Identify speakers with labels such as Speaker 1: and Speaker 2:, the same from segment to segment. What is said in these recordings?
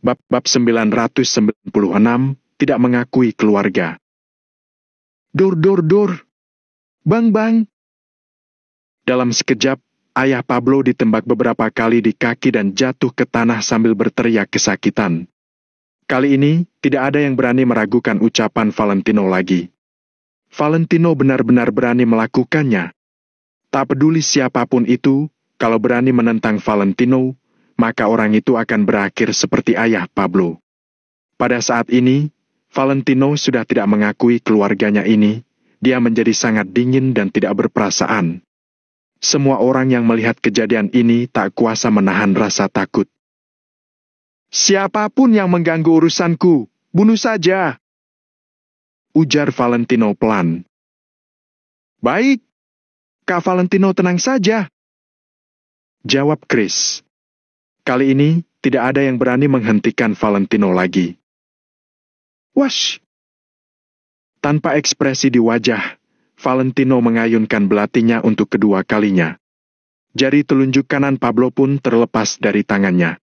Speaker 1: Bab 996 tidak mengakui keluarga. Dor, dor, dor. Bang, bang. Dalam sekejap, ayah Pablo ditembak beberapa kali di kaki dan jatuh ke tanah sambil berteriak kesakitan. Kali ini, tidak ada yang berani meragukan ucapan Valentino lagi. Valentino benar-benar berani melakukannya. Tak peduli siapapun itu, kalau berani menentang Valentino, maka orang itu akan berakhir seperti ayah Pablo. Pada saat ini, Valentino sudah tidak mengakui keluarganya ini, dia menjadi sangat dingin dan tidak berperasaan. Semua orang yang melihat kejadian ini tak kuasa menahan rasa takut. Siapapun yang mengganggu urusanku, bunuh saja, ujar Valentino pelan. Baik, Kak Valentino tenang saja, jawab Chris. Kali ini, tidak ada yang berani menghentikan Valentino lagi. Wash! Tanpa ekspresi di wajah, Valentino mengayunkan belatinya untuk kedua kalinya. Jari telunjuk kanan Pablo pun terlepas dari tangannya.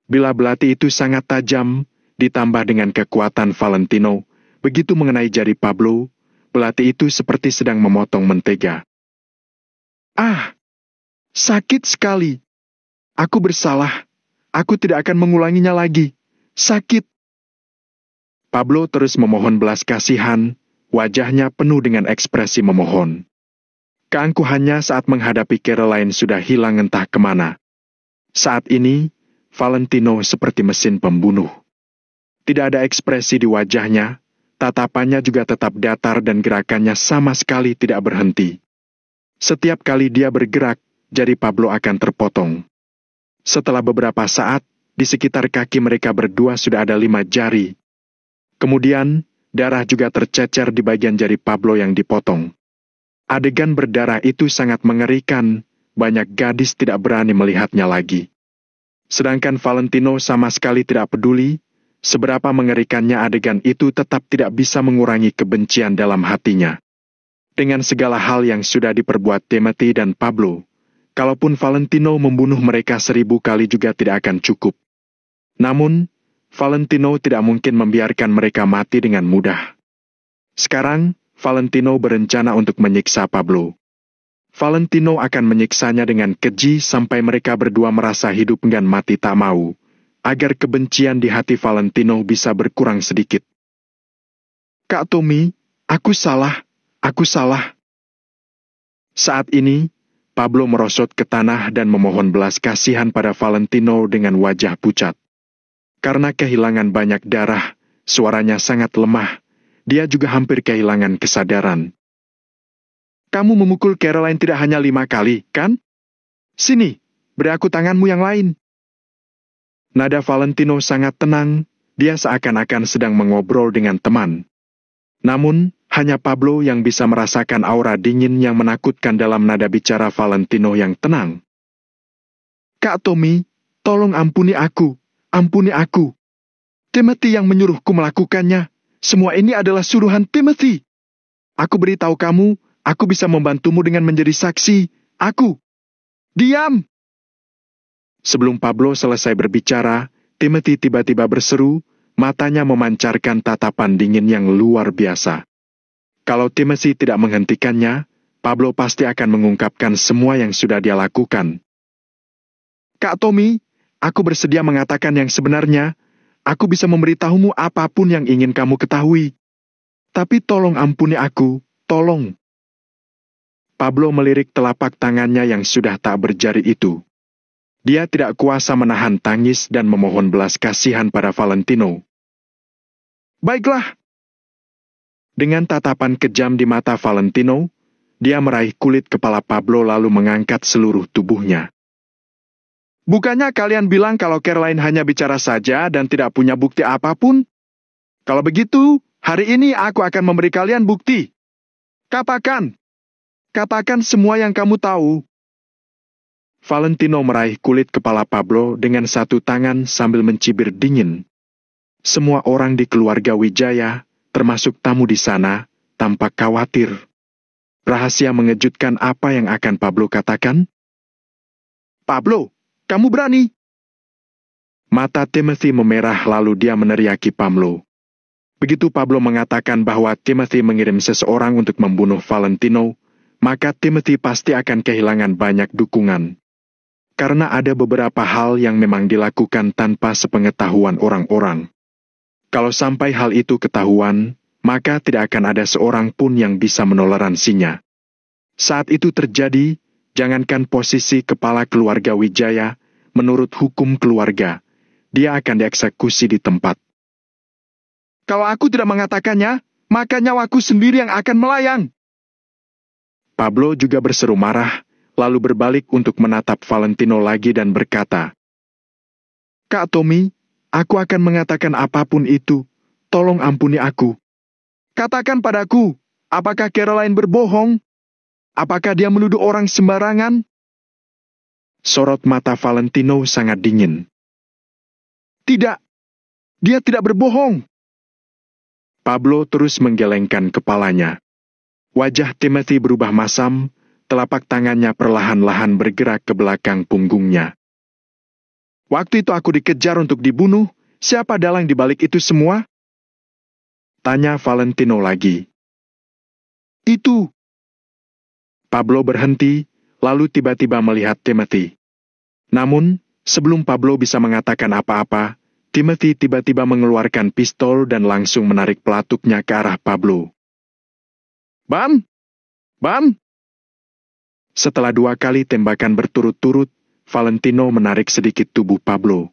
Speaker 1: Bila belati itu sangat tajam, ditambah dengan kekuatan Valentino, begitu mengenai jari Pablo, belati itu seperti sedang memotong mentega. Ah! Sakit sekali! Aku bersalah. Aku tidak akan mengulanginya lagi. Sakit. Pablo terus memohon belas kasihan, wajahnya penuh dengan ekspresi memohon. Keangkuhannya saat menghadapi Caroline sudah hilang entah kemana. Saat ini, Valentino seperti mesin pembunuh. Tidak ada ekspresi di wajahnya, tatapannya juga tetap datar dan gerakannya sama sekali tidak berhenti. Setiap kali dia bergerak, jari Pablo akan terpotong. Setelah beberapa saat, di sekitar kaki mereka berdua sudah ada 5 jari. Kemudian, darah juga tercecer di bagian jari Pablo yang dipotong. Adegan berdarah itu sangat mengerikan, banyak gadis tidak berani melihatnya lagi. Sedangkan Valentino sama sekali tidak peduli, seberapa mengerikannya adegan itu tetap tidak bisa mengurangi kebencian dalam hatinya. Dengan segala hal yang sudah diperbuat Timothy dan Pablo, kalaupun Valentino membunuh mereka 1000 kali juga tidak akan cukup. Namun, Valentino tidak mungkin membiarkan mereka mati dengan mudah. Sekarang, Valentino berencana untuk menyiksa Pablo. Valentino akan menyiksanya dengan keji sampai mereka berdua merasa hidup dan mati tak mau, agar kebencian di hati Valentino bisa berkurang sedikit. Kak Tommy, aku salah. Saat ini, Pablo merosot ke tanah dan memohon belas kasihan pada Valentino dengan wajah pucat. Karena kehilangan banyak darah, suaranya sangat lemah. Dia juga hampir kehilangan kesadaran. Kamu memukul Caroline tidak hanya 5 kali, kan? Sini, beri aku tanganmu yang lain. Nada Valentino sangat tenang, dia seakan-akan sedang mengobrol dengan teman. Namun, hanya Pablo yang bisa merasakan aura dingin yang menakutkan dalam nada bicara Valentino yang tenang. Kak Tommy, tolong ampuni aku. Timothy yang menyuruhku melakukannya. Semua ini adalah suruhan Timothy. Aku beritahu kamu, aku bisa membantumu dengan menjadi saksi. Diam! Sebelum Pablo selesai berbicara, Timothy tiba-tiba berseru, matanya memancarkan tatapan dingin yang luar biasa. Kalau Timothy tidak menghentikannya, Pablo pasti akan mengungkapkan semua yang sudah dia lakukan. Kak Tommy, aku bersedia mengatakan yang sebenarnya. Aku bisa memberitahumu apapun yang ingin kamu ketahui. Tapi tolong ampuni aku, tolong. Pablo melirik telapak tangannya yang sudah tak berjari itu. Dia tidak kuasa menahan tangis dan memohon belas kasihan pada Valentino. Baiklah. Dengan tatapan kejam di mata Valentino, dia meraih kulit kepala Pablo lalu mengangkat seluruh tubuhnya. Bukannya kalian bilang kalau Caroline hanya bicara saja dan tidak punya bukti apapun? Kalau begitu, hari ini aku akan memberi kalian bukti. Katakan! Katakan semua yang kamu tahu. Valentino meraih kulit kepala Pablo dengan satu tangan sambil mencibir dingin. Semua orang di keluarga Wijaya, termasuk tamu di sana, tampak khawatir. Rahasia mengejutkan apa yang akan Pablo katakan? Pablo, kamu berani? Mata Timothy memerah lalu dia meneriaki Pablo. Begitu Pablo mengatakan bahwa Timothy mengirim seseorang untuk membunuh Valentino, maka Timothy pasti akan kehilangan banyak dukungan. Karena ada beberapa hal yang memang dilakukan tanpa sepengetahuan orang-orang. Kalau sampai hal itu ketahuan, maka tidak akan ada seorang pun yang bisa menoleransinya. Saat itu terjadi, jangankan posisi kepala keluarga Wijaya, menurut hukum keluarga, dia akan dieksekusi di tempat. Kalau aku tidak mengatakannya, maka nyawaku sendiri yang akan melayang. Pablo juga berseru marah, lalu berbalik untuk menatap Valentino lagi dan berkata, Kak Tommy, aku akan mengatakan apapun itu. Tolong ampuni aku. Katakan padaku, apakah Caroline berbohong? Apakah dia menuduh orang sembarangan? Sorot mata Valentino sangat dingin. Tidak, dia tidak berbohong. Pablo terus menggelengkan kepalanya. Wajah Timothy berubah masam, telapak tangannya perlahan-lahan bergerak ke belakang punggungnya. Waktu itu aku dikejar untuk dibunuh, siapa dalang di balik itu semua? Tanya Valentino lagi. Itu. Pablo berhenti, lalu tiba-tiba melihat Timothy. Namun, sebelum Pablo bisa mengatakan apa-apa, Timothy tiba-tiba mengeluarkan pistol dan langsung menarik pelatuknya ke arah Pablo. Bam! Bam! Setelah 2 kali tembakan berturut-turut, Valentino menarik sedikit tubuh Pablo.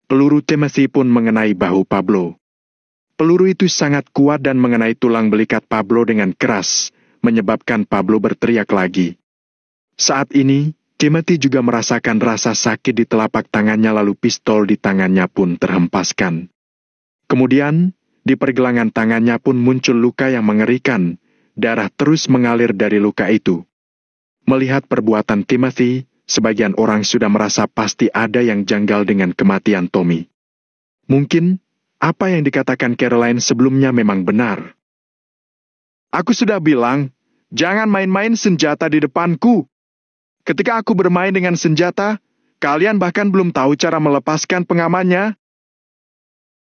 Speaker 1: Peluru Timothy pun mengenai bahu Pablo. Peluru itu sangat kuat dan mengenai tulang belikat Pablo dengan keras, menyebabkan Pablo berteriak lagi. Saat ini, Timothy juga merasakan rasa sakit di telapak tangannya lalu pistol di tangannya pun terhempaskan. Kemudian, di pergelangan tangannya pun muncul luka yang mengerikan, darah terus mengalir dari luka itu. Melihat perbuatan Timothy, sebagian orang sudah merasa pasti ada yang janggal dengan kematian Tommy. Mungkin, apa yang dikatakan Caroline sebelumnya memang benar. Aku sudah bilang, jangan main-main senjata di depanku. Ketika aku bermain dengan senjata, kalian bahkan belum tahu cara melepaskan pengamannya.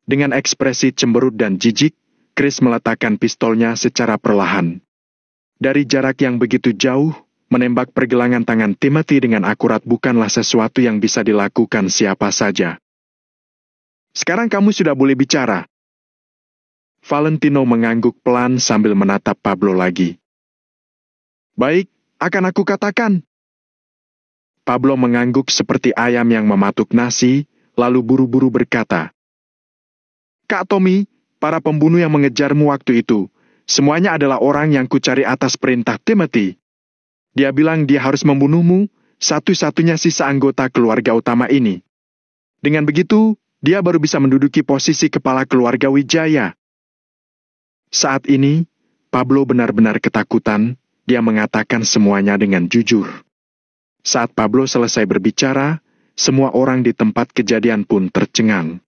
Speaker 1: Dengan ekspresi cemberut dan jijik, Chris meletakkan pistolnya secara perlahan. Dari jarak yang begitu jauh, menembak pergelangan tangan Timothy dengan akurat bukanlah sesuatu yang bisa dilakukan siapa saja. Sekarang kamu sudah boleh bicara. Valentino mengangguk pelan sambil menatap Pablo lagi. Baik, akan aku katakan. Pablo mengangguk seperti ayam yang mematuk nasi, lalu buru-buru berkata, Kak Tommy, para pembunuh yang mengejarmu waktu itu, semuanya adalah orang yang kucari atas perintah Timothy. Dia bilang dia harus membunuhmu, satu-satunya sisa anggota keluarga utama ini. Dengan begitu, dia baru bisa menduduki posisi kepala keluarga Wijaya. Saat ini, Pablo benar-benar ketakutan, dia mengatakan semuanya dengan jujur. Saat Pablo selesai berbicara, semua orang di tempat kejadian pun tercengang.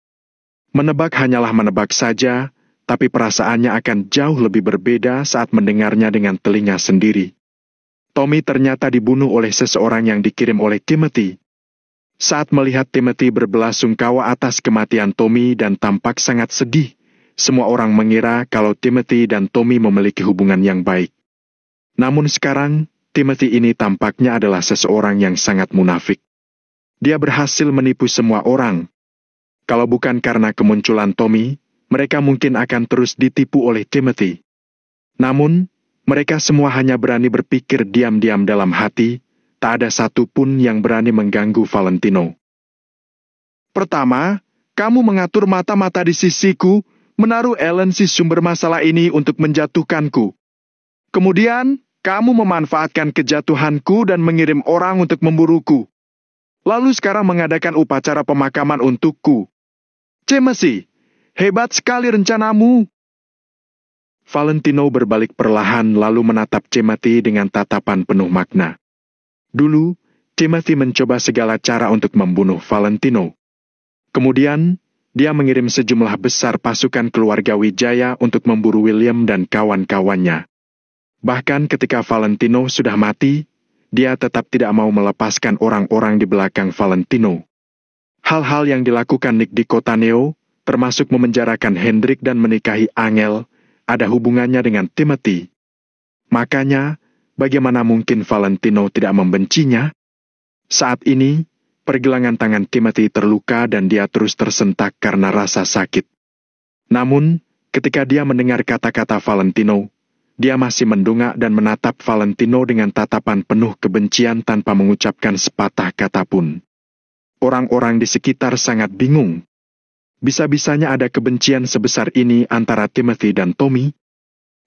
Speaker 1: Menebak hanyalah menebak saja, tapi perasaannya akan jauh lebih berbeda saat mendengarnya dengan telinga sendiri. Tommy ternyata dibunuh oleh seseorang yang dikirim oleh Timothy. Saat melihat Timothy berbelasungkawa atas kematian Tommy dan tampak sangat sedih, semua orang mengira kalau Timothy dan Tommy memiliki hubungan yang baik. Namun sekarang, Timothy ini tampaknya adalah seseorang yang sangat munafik. Dia berhasil menipu semua orang. Kalau bukan karena kemunculan Tommy, mereka mungkin akan terus ditipu oleh Timothy. Namun, mereka semua hanya berani berpikir diam-diam dalam hati, tak ada satupun yang berani mengganggu Valentino. Pertama, kamu mengatur mata-mata di sisiku, menaruh Ellen si sumber masalah ini untuk menjatuhkanku. Kemudian, kamu memanfaatkan kejatuhanku dan mengirim orang untuk memburuku. Lalu sekarang mengadakan upacara pemakaman untukku. Timothy, hebat sekali rencanamu. Valentino berbalik perlahan lalu menatap Timothy dengan tatapan penuh makna. Dulu, Timothy mencoba segala cara untuk membunuh Valentino. Kemudian, dia mengirim sejumlah besar pasukan keluarga Wijaya untuk memburu William dan kawan-kawannya. Bahkan ketika Valentino sudah mati, dia tetap tidak mau melepaskan orang-orang di belakang Valentino. Hal-hal yang dilakukan Nick di Cotaneo, termasuk memenjarakan Hendrik dan menikahi Angel, ada hubungannya dengan Timothy. Makanya, bagaimana mungkin Valentino tidak membencinya? Saat ini, pergelangan tangan Timothy terluka dan dia terus tersentak karena rasa sakit. Namun, ketika dia mendengar kata-kata Valentino, dia masih mendongak dan menatap Valentino dengan tatapan penuh kebencian tanpa mengucapkan sepatah kata pun. Orang-orang di sekitar sangat bingung. Bisa-bisanya ada kebencian sebesar ini antara Timothy dan Tommy?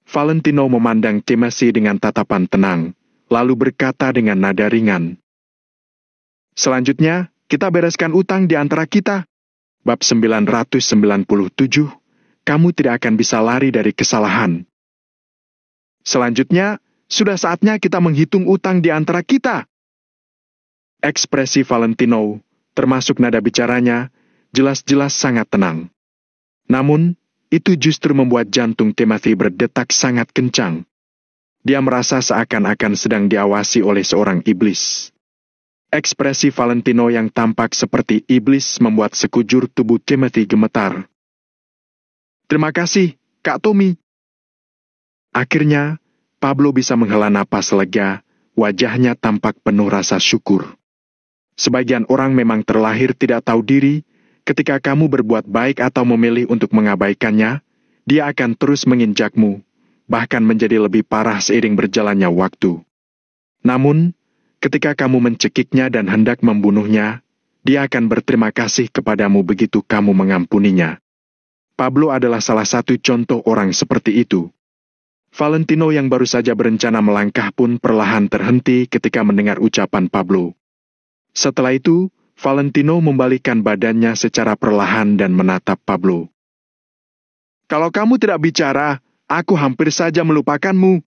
Speaker 1: Valentino memandang Timothy dengan tatapan tenang, lalu berkata dengan nada ringan. Selanjutnya, kita bereskan utang di antara kita. Bab 997, kamu tidak akan bisa lari dari kesalahan. Selanjutnya, sudah saatnya kita menghitung utang di antara kita. Ekspresi Valentino, termasuk nada bicaranya, jelas-jelas sangat tenang. Namun, itu justru membuat jantung Timothy berdetak sangat kencang. Dia merasa seakan-akan sedang diawasi oleh seorang iblis. Ekspresi Valentino yang tampak seperti iblis membuat sekujur tubuh Timothy gemetar. Terima kasih, Kak Tommy. Akhirnya, Pablo bisa menghela napas lega, wajahnya tampak penuh rasa syukur. Sebagian orang memang terlahir tidak tahu diri. Ketika kamu berbuat baik atau memilih untuk mengabaikannya, dia akan terus menginjakmu, bahkan menjadi lebih parah seiring berjalannya waktu. Namun, ketika kamu mencekiknya dan hendak membunuhnya, dia akan berterima kasih kepadamu begitu kamu mengampuninya. Pablo adalah salah satu contoh orang seperti itu. Valentino yang baru saja berencana melangkah pun perlahan terhenti ketika mendengar ucapan Pablo. Setelah itu, Valentino membalikkan badannya secara perlahan dan menatap Pablo. Kalau kamu tidak bicara, aku hampir saja melupakanmu.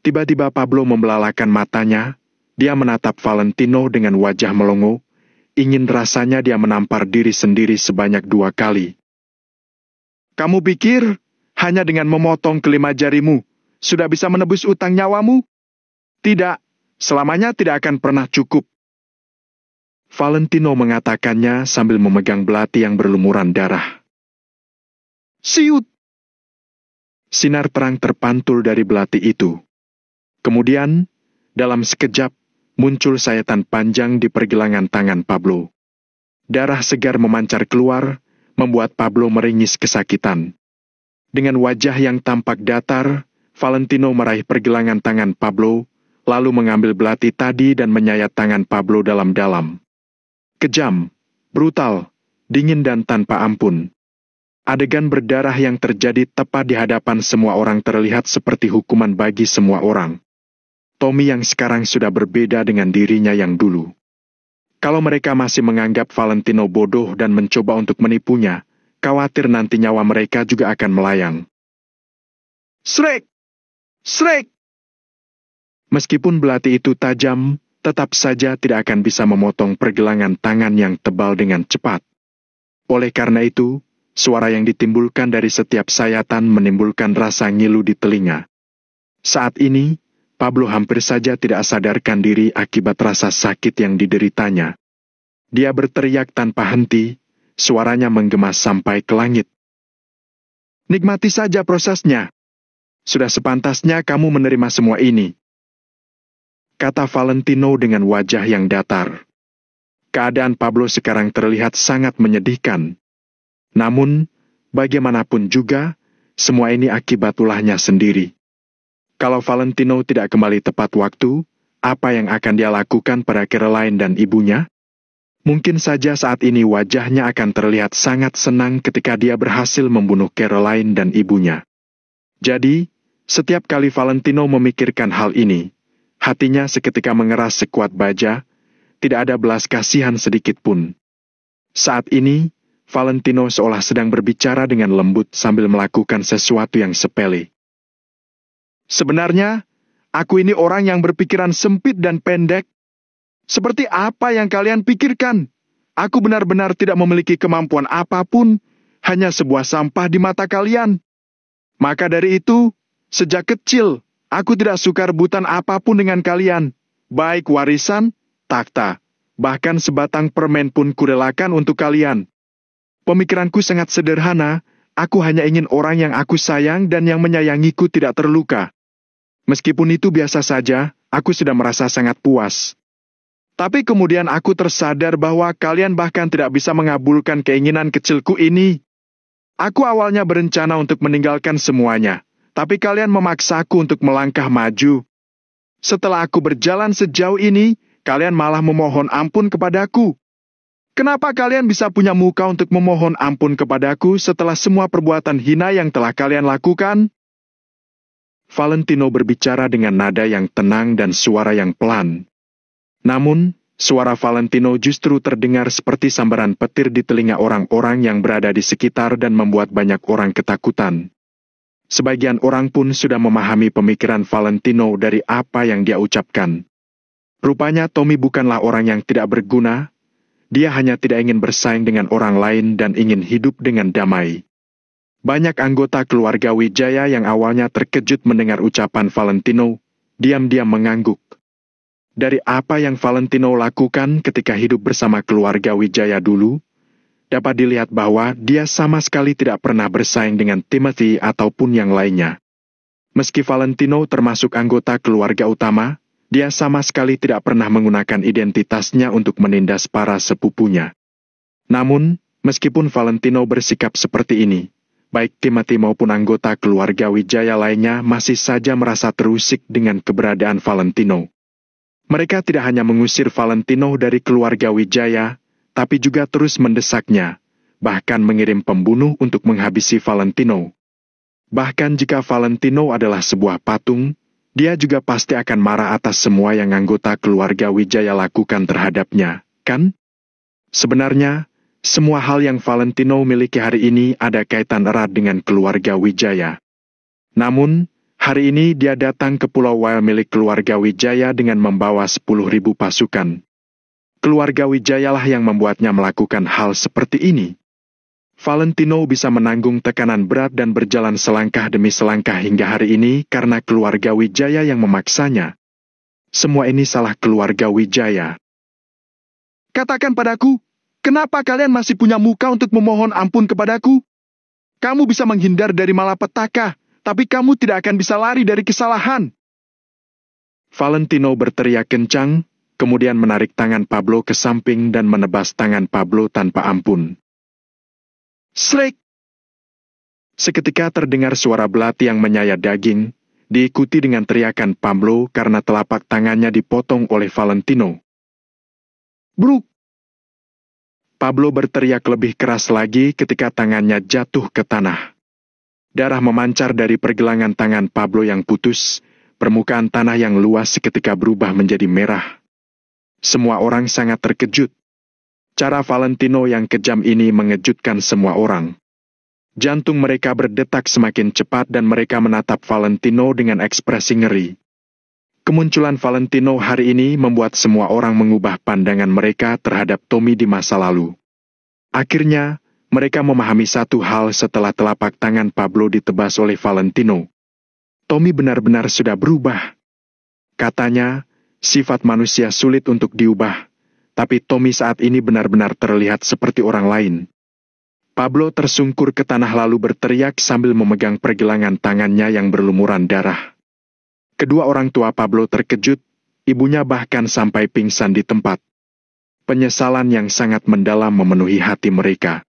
Speaker 1: Tiba-tiba Pablo membelalakan matanya, dia menatap Valentino dengan wajah melongo, ingin rasanya dia menampar diri sendiri sebanyak 2 kali. Kamu pikir, hanya dengan memotong kelima jarimu, sudah bisa menebus utang nyawamu? Tidak, selamanya tidak akan pernah cukup. Valentino mengatakannya sambil memegang belati yang berlumuran darah. Siut! Sinar terang terpantul dari belati itu. Kemudian, dalam sekejap, muncul sayatan panjang di pergelangan tangan Pablo. Darah segar memancar keluar, membuat Pablo meringis kesakitan. Dengan wajah yang tampak datar, Valentino meraih pergelangan tangan Pablo, lalu mengambil belati tadi dan menyayat tangan Pablo dalam-dalam. Kejam, brutal, dingin dan tanpa ampun. Adegan berdarah yang terjadi tepat di hadapan semua orang terlihat seperti hukuman bagi semua orang. Tommy yang sekarang sudah berbeda dengan dirinya yang dulu. Kalau mereka masih menganggap Valentino bodoh dan mencoba untuk menipunya, khawatir nanti nyawa mereka juga akan melayang. Shrek! Shrek! Meskipun belati itu tajam, tetap saja tidak akan bisa memotong pergelangan tangan yang tebal dengan cepat. Oleh karena itu, suara yang ditimbulkan dari setiap sayatan menimbulkan rasa ngilu di telinga. Saat ini, Pablo hampir saja tidak sadarkan diri akibat rasa sakit yang dideritanya. Dia berteriak tanpa henti, suaranya menggema sampai ke langit. Nikmati saja prosesnya. Sudah sepantasnya kamu menerima semua ini, kata Valentino dengan wajah yang datar. Keadaan Pablo sekarang terlihat sangat menyedihkan. Namun, bagaimanapun juga, semua ini akibat ulahnya sendiri. Kalau Valentino tidak kembali tepat waktu, apa yang akan dia lakukan pada Caroline dan ibunya? Mungkin saja saat ini wajahnya akan terlihat sangat senang ketika dia berhasil membunuh Caroline dan ibunya. Jadi, setiap kali Valentino memikirkan hal ini, hatinya seketika mengeras sekuat baja, tidak ada belas kasihan sedikit pun. Saat ini, Valentino seolah sedang berbicara dengan lembut sambil melakukan sesuatu yang sepele. Sebenarnya, aku ini orang yang berpikiran sempit dan pendek. Seperti apa yang kalian pikirkan? Aku benar-benar tidak memiliki kemampuan apapun, hanya sebuah sampah di mata kalian. Maka dari itu, sejak kecil, aku tidak suka rebutan apapun dengan kalian. Baik warisan, takhta, bahkan sebatang permen pun kurelakan untuk kalian. Pemikiranku sangat sederhana, aku hanya ingin orang yang aku sayang dan yang menyayangiku tidak terluka. Meskipun itu biasa saja, aku sudah merasa sangat puas. Tapi kemudian aku tersadar bahwa kalian bahkan tidak bisa mengabulkan keinginan kecilku ini. Aku awalnya berencana untuk meninggalkan semuanya, tapi kalian memaksaku untuk melangkah maju. Setelah aku berjalan sejauh ini, kalian malah memohon ampun kepadaku. Kenapa kalian bisa punya muka untuk memohon ampun kepadaku setelah semua perbuatan hina yang telah kalian lakukan? Valentino berbicara dengan nada yang tenang dan suara yang pelan. Namun, suara Valentino justru terdengar seperti sambaran petir di telinga orang-orang yang berada di sekitar dan membuat banyak orang ketakutan. Sebagian orang pun sudah memahami pemikiran Valentino dari apa yang dia ucapkan. Rupanya Tommy bukanlah orang yang tidak berguna. Dia hanya tidak ingin bersaing dengan orang lain dan ingin hidup dengan damai. Banyak anggota keluarga Wijaya yang awalnya terkejut mendengar ucapan Valentino, diam-diam mengangguk. Dari apa yang Valentino lakukan ketika hidup bersama keluarga Wijaya dulu, dapat dilihat bahwa dia sama sekali tidak pernah bersaing dengan Timothy ataupun yang lainnya. Meski Valentino termasuk anggota keluarga utama, dia sama sekali tidak pernah menggunakan identitasnya untuk menindas para sepupunya. Namun, meskipun Valentino bersikap seperti ini, baik Timothy maupun anggota keluarga Wijaya lainnya masih saja merasa terusik dengan keberadaan Valentino. Mereka tidak hanya mengusir Valentino dari keluarga Wijaya, tapi juga terus mendesaknya, bahkan mengirim pembunuh untuk menghabisi Valentino. Bahkan jika Valentino adalah sebuah patung, dia juga pasti akan marah atas semua yang anggota keluarga Wijaya lakukan terhadapnya, kan? Sebenarnya, semua hal yang Valentino miliki hari ini ada kaitan erat dengan keluarga Wijaya. Namun, hari ini dia datang ke Pulau Wild milik keluarga Wijaya dengan membawa 10.000 pasukan. Keluarga Wijaya lah yang membuatnya melakukan hal seperti ini. Valentino bisa menanggung tekanan berat dan berjalan selangkah demi selangkah hingga hari ini karena keluarga Wijaya yang memaksanya. Semua ini salah keluarga Wijaya. Katakan padaku, kenapa kalian masih punya muka untuk memohon ampun kepadaku? Kamu bisa menghindar dari malapetaka, tapi kamu tidak akan bisa lari dari kesalahan. Valentino berteriak kencang, kemudian menarik tangan Pablo ke samping dan menebas tangan Pablo tanpa ampun. Srek! Seketika terdengar suara belati yang menyayat daging, diikuti dengan teriakan Pablo karena telapak tangannya dipotong oleh Valentino. Bruk! Pablo berteriak lebih keras lagi ketika tangannya jatuh ke tanah. Darah memancar dari pergelangan tangan Pablo yang putus, permukaan tanah yang luas seketika berubah menjadi merah. Semua orang sangat terkejut. Cara Valentino yang kejam ini mengejutkan semua orang. Jantung mereka berdetak semakin cepat dan mereka menatap Valentino dengan ekspresi ngeri. Kemunculan Valentino hari ini membuat semua orang mengubah pandangan mereka terhadap Tommy di masa lalu. Akhirnya, mereka memahami satu hal setelah telapak tangan Pablo ditebas oleh Valentino. Tommy benar-benar sudah berubah. Katanya, sifat manusia sulit untuk diubah. Tapi Tommy saat ini benar-benar terlihat seperti orang lain. Pablo tersungkur ke tanah lalu berteriak sambil memegang pergelangan tangannya yang berlumuran darah. Kedua orang tua Pablo terkejut, ibunya bahkan sampai pingsan di tempat. Penyesalan yang sangat mendalam memenuhi hati mereka.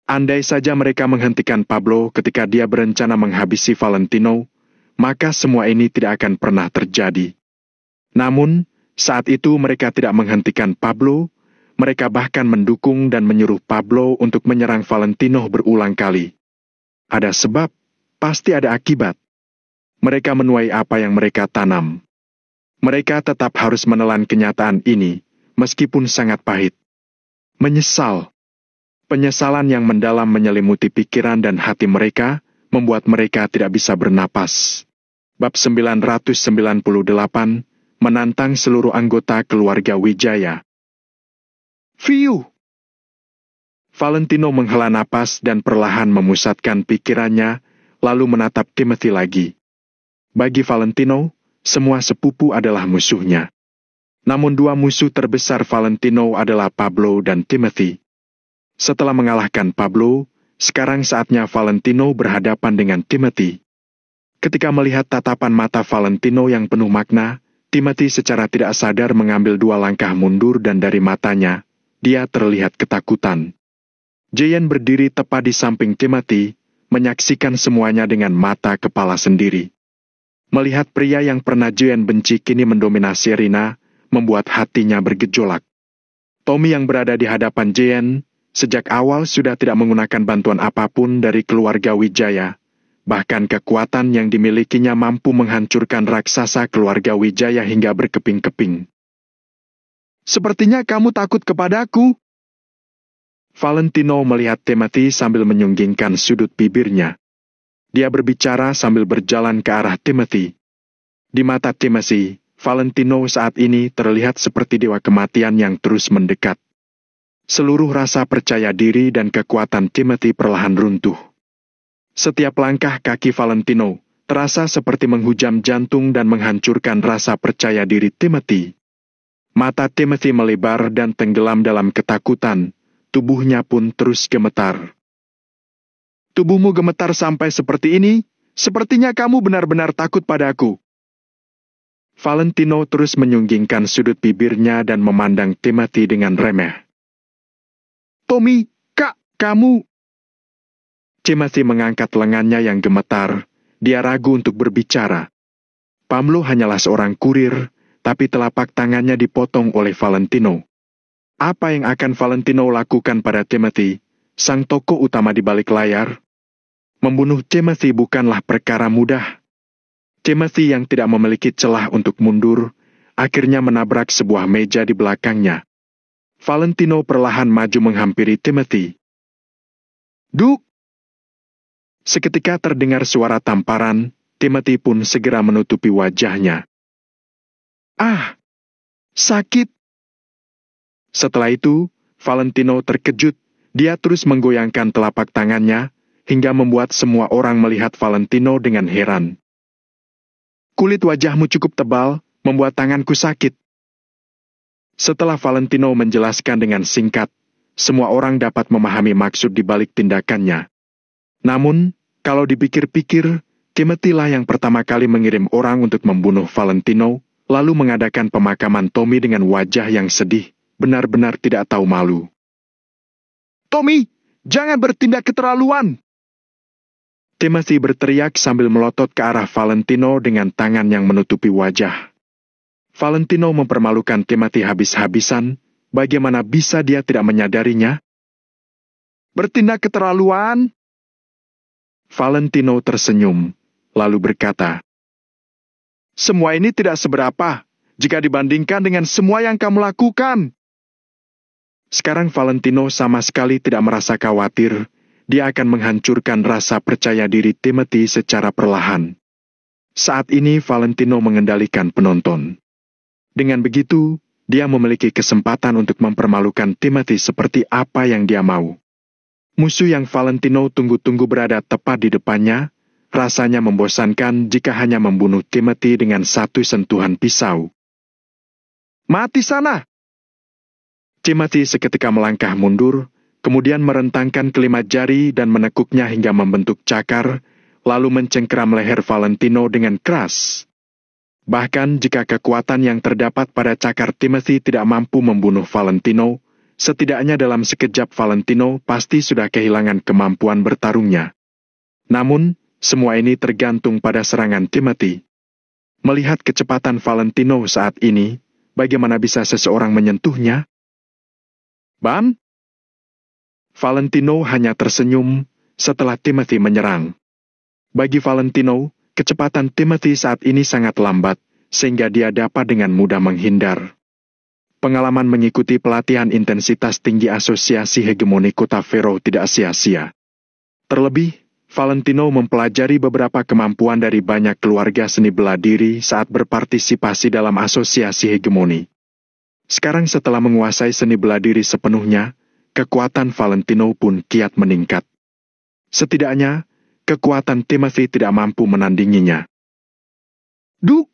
Speaker 1: Andai saja mereka menghentikan Pablo ketika dia berencana menghabisi Valentino, maka semua ini tidak akan pernah terjadi. Namun, saat itu mereka tidak menghentikan Pablo, Mereka bahkan mendukung dan menyuruh Pablo untuk menyerang Valentino berulang kali. Ada sebab, pasti ada akibat. Mereka menuai apa yang mereka tanam. Mereka tetap harus menelan kenyataan ini, meskipun sangat pahit. Menyesal. Penyesalan yang mendalam menyelimuti pikiran dan hati mereka, membuat mereka tidak bisa bernapas. Bab 998, menantang seluruh anggota keluarga Wijaya. Fiu! Valentino menghela napas dan perlahan memusatkan pikirannya, lalu menatap Timothy lagi. Bagi Valentino, semua sepupu adalah musuhnya. Namun dua musuh terbesar Valentino adalah Pablo dan Timothy. Setelah mengalahkan Pablo, sekarang saatnya Valentino berhadapan dengan Timothy. Ketika melihat tatapan mata Valentino yang penuh makna, Timothy secara tidak sadar mengambil dua langkah mundur dan dari matanya, dia terlihat ketakutan. Jean berdiri tepat di samping Timothy, menyaksikan semuanya dengan mata kepala sendiri. Melihat pria yang pernah Jean benci kini mendominasi Rina, membuat hatinya bergejolak. Tommy yang berada di hadapan Jean, sejak awal sudah tidak menggunakan bantuan apapun dari keluarga Wijaya. Bahkan kekuatan yang dimilikinya mampu menghancurkan raksasa keluarga Wijaya hingga berkeping-keping. Sepertinya kamu takut kepadaku. Valentino melihat Timothy sambil menyunggingkan sudut bibirnya. Dia berbicara sambil berjalan ke arah Timothy. Di mata Timothy, Valentino saat ini terlihat seperti dewa kematian yang terus mendekat. Seluruh rasa percaya diri dan kekuatan Timothy perlahan runtuh. Setiap langkah kaki Valentino terasa seperti menghujam jantung dan menghancurkan rasa percaya diri Timothy. Mata Timothy melebar dan tenggelam dalam ketakutan, tubuhnya pun terus gemetar. Tubuhmu gemetar sampai seperti ini, sepertinya kamu benar-benar takut padaku. Valentino terus menyunggingkan sudut bibirnya dan memandang Timothy dengan remeh. Tommy, Kak, kamu... Timothy mengangkat lengannya yang gemetar, dia ragu untuk berbicara. Pablo hanyalah seorang kurir, tapi telapak tangannya dipotong oleh Valentino. Apa yang akan Valentino lakukan pada Timothy, sang tokoh utama di balik layar? Membunuh Timothy bukanlah perkara mudah. Timothy yang tidak memiliki celah untuk mundur, akhirnya menabrak sebuah meja di belakangnya. Valentino perlahan maju menghampiri Timothy. Duk! Seketika terdengar suara tamparan, Timothy pun segera menutupi wajahnya. Ah! Sakit! Setelah itu, Valentino terkejut, dia terus menggoyangkan telapak tangannya, hingga membuat semua orang melihat Valentino dengan heran. Kulit wajahmu cukup tebal, membuat tanganku sakit. Setelah Valentino menjelaskan dengan singkat, semua orang dapat memahami maksud di balik tindakannya. Namun, kalau dipikir-pikir, Timothy lah yang pertama kali mengirim orang untuk membunuh Valentino, lalu mengadakan pemakaman Tommy dengan wajah yang sedih, benar-benar tidak tahu malu. Tommy, jangan bertindak keterlaluan! Timothy berteriak sambil melotot ke arah Valentino dengan tangan yang menutupi wajah. Valentino mempermalukan Timothy habis-habisan, bagaimana bisa dia tidak menyadarinya? Bertindak keterlaluan? Valentino tersenyum, lalu berkata, semua ini tidak seberapa, jika dibandingkan dengan semua yang kamu lakukan. Sekarang Valentino sama sekali tidak merasa khawatir, dia akan menghancurkan rasa percaya diri Timothy secara perlahan. Saat ini Valentino mengendalikan penonton. Dengan begitu, dia memiliki kesempatan untuk mempermalukan Timothy seperti apa yang dia mau. Musuh yang Valentino tunggu-tunggu berada tepat di depannya, rasanya membosankan jika hanya membunuh Timothy dengan satu sentuhan pisau. Mati sana! Timothy seketika melangkah mundur, kemudian merentangkan kelima jari dan menekuknya hingga membentuk cakar, lalu mencengkeram leher Valentino dengan keras. Bahkan jika kekuatan yang terdapat pada cakar Timothy tidak mampu membunuh Valentino, setidaknya dalam sekejap Valentino pasti sudah kehilangan kemampuan bertarungnya. Namun, semua ini tergantung pada serangan Timothy. Melihat kecepatan Valentino saat ini, bagaimana bisa seseorang menyentuhnya? Ban? Valentino hanya tersenyum setelah Timothy menyerang. Bagi Valentino, kecepatan Timothy saat ini sangat lambat, sehingga dia dapat dengan mudah menghindar. Pengalaman mengikuti pelatihan intensitas tinggi asosiasi hegemoni kota Vero tidak sia-sia. Terlebih, Valentino mempelajari beberapa kemampuan dari banyak keluarga seni bela diri saat berpartisipasi dalam asosiasi hegemoni. Sekarang setelah menguasai seni bela diri sepenuhnya, kekuatan Valentino pun kiat meningkat. Setidaknya, kekuatan Timothy tidak mampu menandinginya. Duk!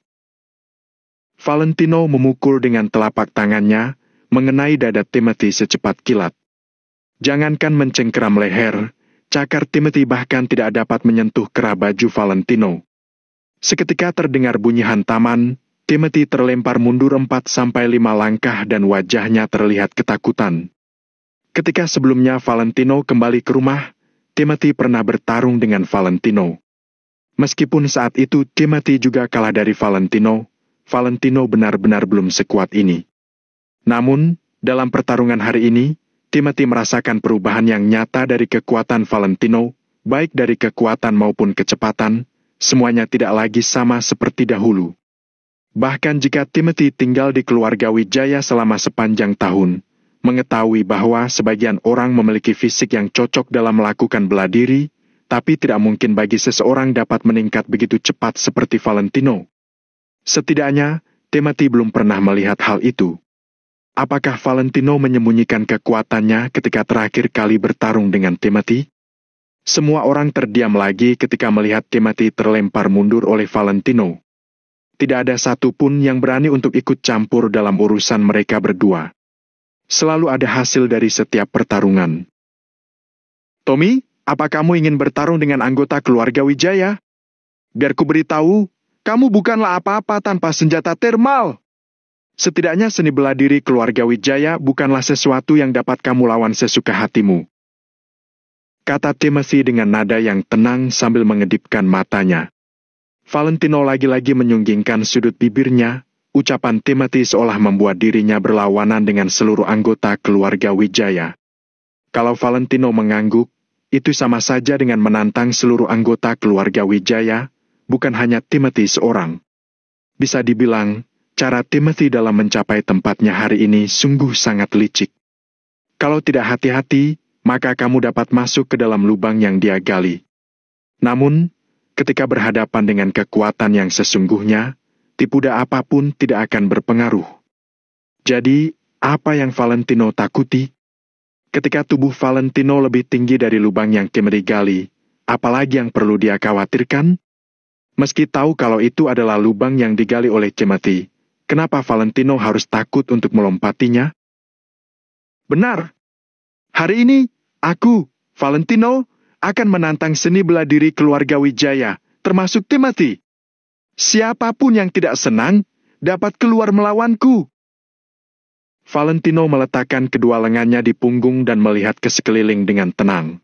Speaker 1: Valentino memukul dengan telapak tangannya, mengenai dada Timothy secepat kilat. Jangankan mencengkeram leher, cakar Timothy bahkan tidak dapat menyentuh kerah baju Valentino. Seketika terdengar bunyi hantaman, Timothy terlempar mundur 4-5 langkah dan wajahnya terlihat ketakutan. Ketika sebelumnya Valentino kembali ke rumah, Timothy pernah bertarung dengan Valentino. Meskipun saat itu Timothy juga kalah dari Valentino, Valentino benar-benar belum sekuat ini. Namun, dalam pertarungan hari ini, Timothy merasakan perubahan yang nyata dari kekuatan Valentino, baik dari kekuatan maupun kecepatan, semuanya tidak lagi sama seperti dahulu. Bahkan jika Timothy tinggal di keluarga Wijaya selama sepanjang tahun, mengetahui bahwa sebagian orang memiliki fisik yang cocok dalam melakukan bela diri, tapi tidak mungkin bagi seseorang dapat meningkat begitu cepat seperti Valentino. Setidaknya, Timothy belum pernah melihat hal itu. Apakah Valentino menyembunyikan kekuatannya ketika terakhir kali bertarung dengan Timothy? Semua orang terdiam lagi ketika melihat Timothy terlempar mundur oleh Valentino. Tidak ada satupun yang berani untuk ikut campur dalam urusan mereka berdua. Selalu ada hasil dari setiap pertarungan. Tommy, apa kamu ingin bertarung dengan anggota keluarga Wijaya? Biar ku beritahu, kamu bukanlah apa-apa tanpa senjata termal. Setidaknya seni bela diri keluarga Wijaya bukanlah sesuatu yang dapat kamu lawan sesuka hatimu. Kata Timothy dengan nada yang tenang sambil mengedipkan matanya. Valentino lagi-lagi menyunggingkan sudut bibirnya, ucapan Timothy seolah membuat dirinya berlawanan dengan seluruh anggota keluarga Wijaya. Kalau Valentino mengangguk, itu sama saja dengan menantang seluruh anggota keluarga Wijaya, bukan hanya Timothy seorang. Bisa dibilang, cara Timothy dalam mencapai tempatnya hari ini sungguh sangat licik. Kalau tidak hati-hati, maka kamu dapat masuk ke dalam lubang yang dia gali. Namun, ketika berhadapan dengan kekuatan yang sesungguhnya, tipu daya apapun tidak akan berpengaruh. Jadi, apa yang Valentino takuti? Ketika tubuh Valentino lebih tinggi dari lubang yang Timothy gali, apalagi yang perlu dia khawatirkan? Meski tahu kalau itu adalah lubang yang digali oleh Timothy, kenapa Valentino harus takut untuk melompatinya? Benar. Hari ini, aku, Valentino, akan menantang seni bela diri keluarga Wijaya, termasuk Timothy. Siapapun yang tidak senang, dapat keluar melawanku. Valentino meletakkan kedua lengannya di punggung dan melihat ke sekeliling dengan tenang.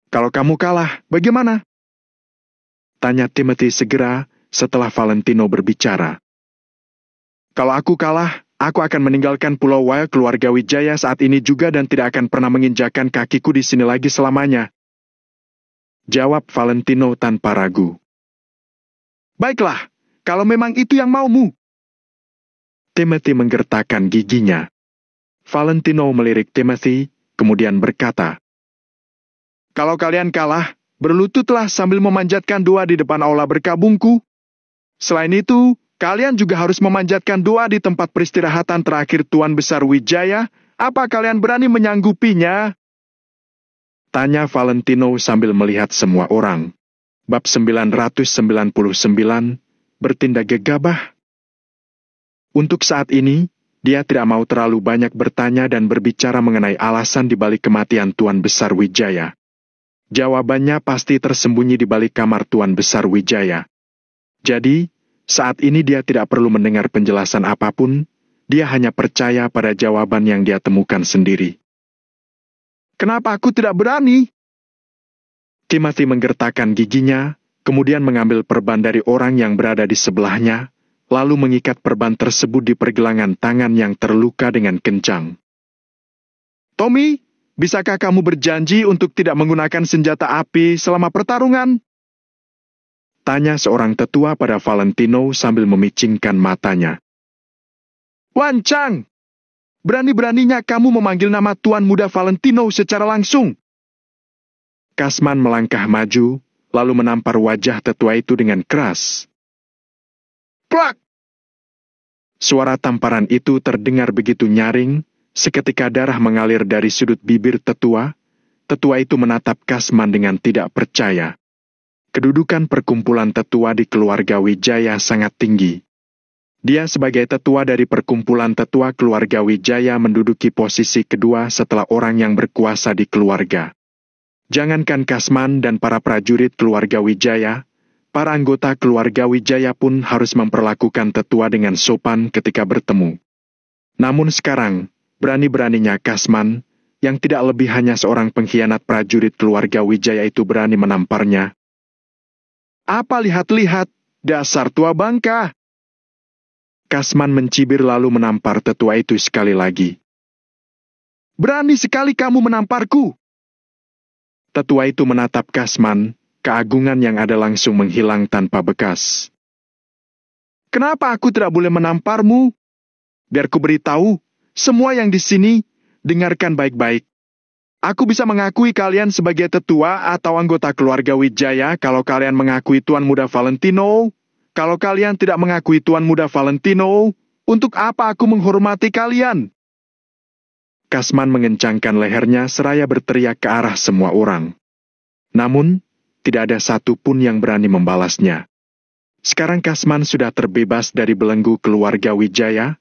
Speaker 1: Kalau kamu kalah, bagaimana? Tanya Timothy segera setelah Valentino berbicara. Kalau aku kalah, aku akan meninggalkan Pulau Wild keluarga Wijaya saat ini juga dan tidak akan pernah menginjakkan kakiku di sini lagi selamanya. Jawab Valentino tanpa ragu. Baiklah, kalau memang itu yang maumu. Timothy menggertakkan giginya. Valentino melirik Timothy, kemudian berkata, kalau kalian kalah, berlututlah sambil memanjatkan doa di depan aula berkabungku. Selain itu, kalian juga harus memanjatkan doa di tempat peristirahatan terakhir Tuan Besar Wijaya. Apa kalian berani menyanggupinya? Tanya Valentino sambil melihat semua orang. Bab 999, bertindak gegabah. Untuk saat ini, dia tidak mau terlalu banyak bertanya dan berbicara mengenai alasan di balik kematian Tuan Besar Wijaya. Jawabannya pasti tersembunyi di balik kamar Tuan Besar Wijaya. Jadi, saat ini dia tidak perlu mendengar penjelasan apapun, dia hanya percaya pada jawaban yang dia temukan sendiri. Kenapa aku tidak berani? Timothy menggertakkan giginya, kemudian mengambil perban dari orang yang berada di sebelahnya, lalu mengikat perban tersebut di pergelangan tangan yang terluka dengan kencang. Tommy, bisakah kamu berjanji untuk tidak menggunakan senjata api selama pertarungan? Tanya seorang tetua pada Valentino sambil memicingkan matanya. Wancang! Berani-beraninya kamu memanggil nama Tuan Muda Valentino secara langsung. Kasman melangkah maju, lalu menampar wajah tetua itu dengan keras. Plak! Suara tamparan itu terdengar begitu nyaring, seketika darah mengalir dari sudut bibir tetua. Tetua itu menatap Kasman dengan tidak percaya. Kedudukan perkumpulan tetua di keluarga Wijaya sangat tinggi. Dia sebagai tetua dari perkumpulan tetua keluarga Wijaya menduduki posisi kedua setelah orang yang berkuasa di keluarga. Jangankan Kasman dan para prajurit keluarga Wijaya, para anggota keluarga Wijaya pun harus memperlakukan tetua dengan sopan ketika bertemu. Namun sekarang, berani-beraninya Kasman, yang tidak lebih hanya seorang pengkhianat prajurit keluarga Wijaya itu berani menamparnya. Apa lihat-lihat, dasar tua bangka? Kasman mencibir lalu menampar tetua itu sekali lagi. Berani sekali kamu menamparku. Tetua itu menatap Kasman, keagungan yang ada langsung menghilang tanpa bekas. Kenapa aku tidak boleh menamparmu? Biar ku beritahu, semua yang di sini, dengarkan baik-baik. Aku bisa mengakui kalian sebagai tetua atau anggota keluarga Wijaya kalau kalian mengakui Tuan Muda Valentino. Kalau kalian tidak mengakui Tuan Muda Valentino, untuk apa aku menghormati kalian? Kasman mengencangkan lehernya seraya berteriak ke arah semua orang. Namun, tidak ada satu pun yang berani membalasnya. Sekarang Kasman sudah terbebas dari belenggu keluarga Wijaya.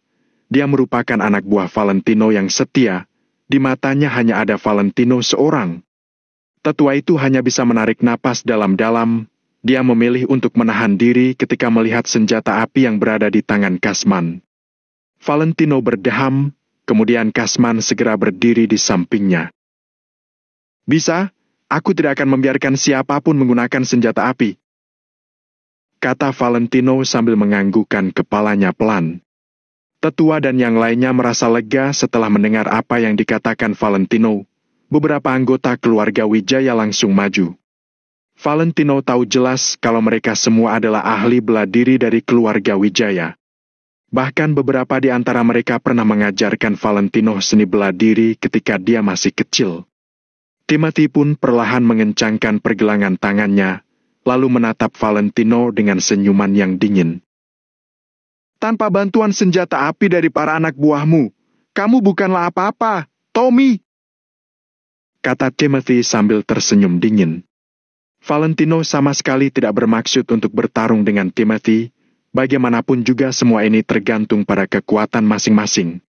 Speaker 1: Dia merupakan anak buah Valentino yang setia. Di matanya hanya ada Valentino seorang. Tetua itu hanya bisa menarik napas dalam-dalam. Dia memilih untuk menahan diri ketika melihat senjata api yang berada di tangan Kasman. Valentino berdeham, kemudian Kasman segera berdiri di sampingnya. Bisa, aku tidak akan membiarkan siapapun menggunakan senjata api, kata Valentino sambil menganggukkan kepalanya pelan. Tetua dan yang lainnya merasa lega setelah mendengar apa yang dikatakan Valentino. Beberapa anggota keluarga Wijaya langsung maju. Valentino tahu jelas kalau mereka semua adalah ahli bela diri dari keluarga Wijaya. Bahkan beberapa di antara mereka pernah mengajarkan Valentino seni bela diri ketika dia masih kecil. Timothy pun perlahan mengencangkan pergelangan tangannya, lalu menatap Valentino dengan senyuman yang dingin. Tanpa bantuan senjata api dari para anak buahmu, kamu bukanlah apa-apa, Tommy, kata Timothy sambil tersenyum dingin. Valentino sama sekali tidak bermaksud untuk bertarung dengan Timothy. Bagaimanapun juga semua ini tergantung pada kekuatan masing-masing.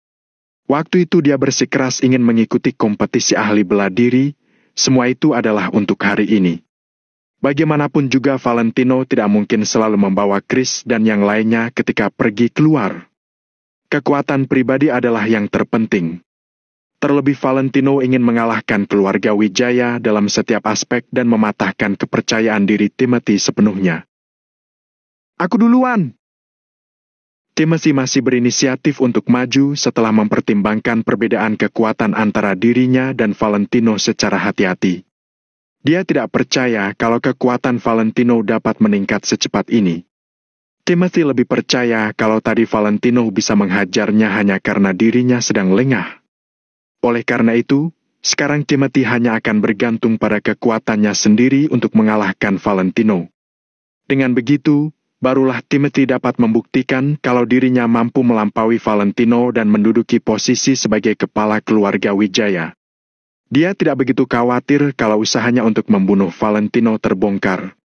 Speaker 1: Waktu itu dia bersikeras ingin mengikuti kompetisi ahli bela diri. Semua itu adalah untuk hari ini. Bagaimanapun juga Valentino tidak mungkin selalu membawa Chris dan yang lainnya ketika pergi keluar. Kekuatan pribadi adalah yang terpenting. Terlebih Valentino ingin mengalahkan keluarga Wijaya dalam setiap aspek dan mematahkan kepercayaan diri Timothy sepenuhnya. Aku duluan. Timothy masih berinisiatif untuk maju setelah mempertimbangkan perbedaan kekuatan antara dirinya dan Valentino secara hati-hati. Dia tidak percaya kalau kekuatan Valentino dapat meningkat secepat ini. Timothy lebih percaya kalau tadi Valentino bisa menghajarnya hanya karena dirinya sedang lengah. Oleh karena itu, sekarang Timothy hanya akan bergantung pada kekuatannya sendiri untuk mengalahkan Valentino. Dengan begitu, barulah Timothy dapat membuktikan kalau dirinya mampu melampaui Valentino dan menduduki posisi sebagai kepala keluarga Wijaya. Dia tidak begitu khawatir kalau usahanya untuk membunuh Valentino terbongkar.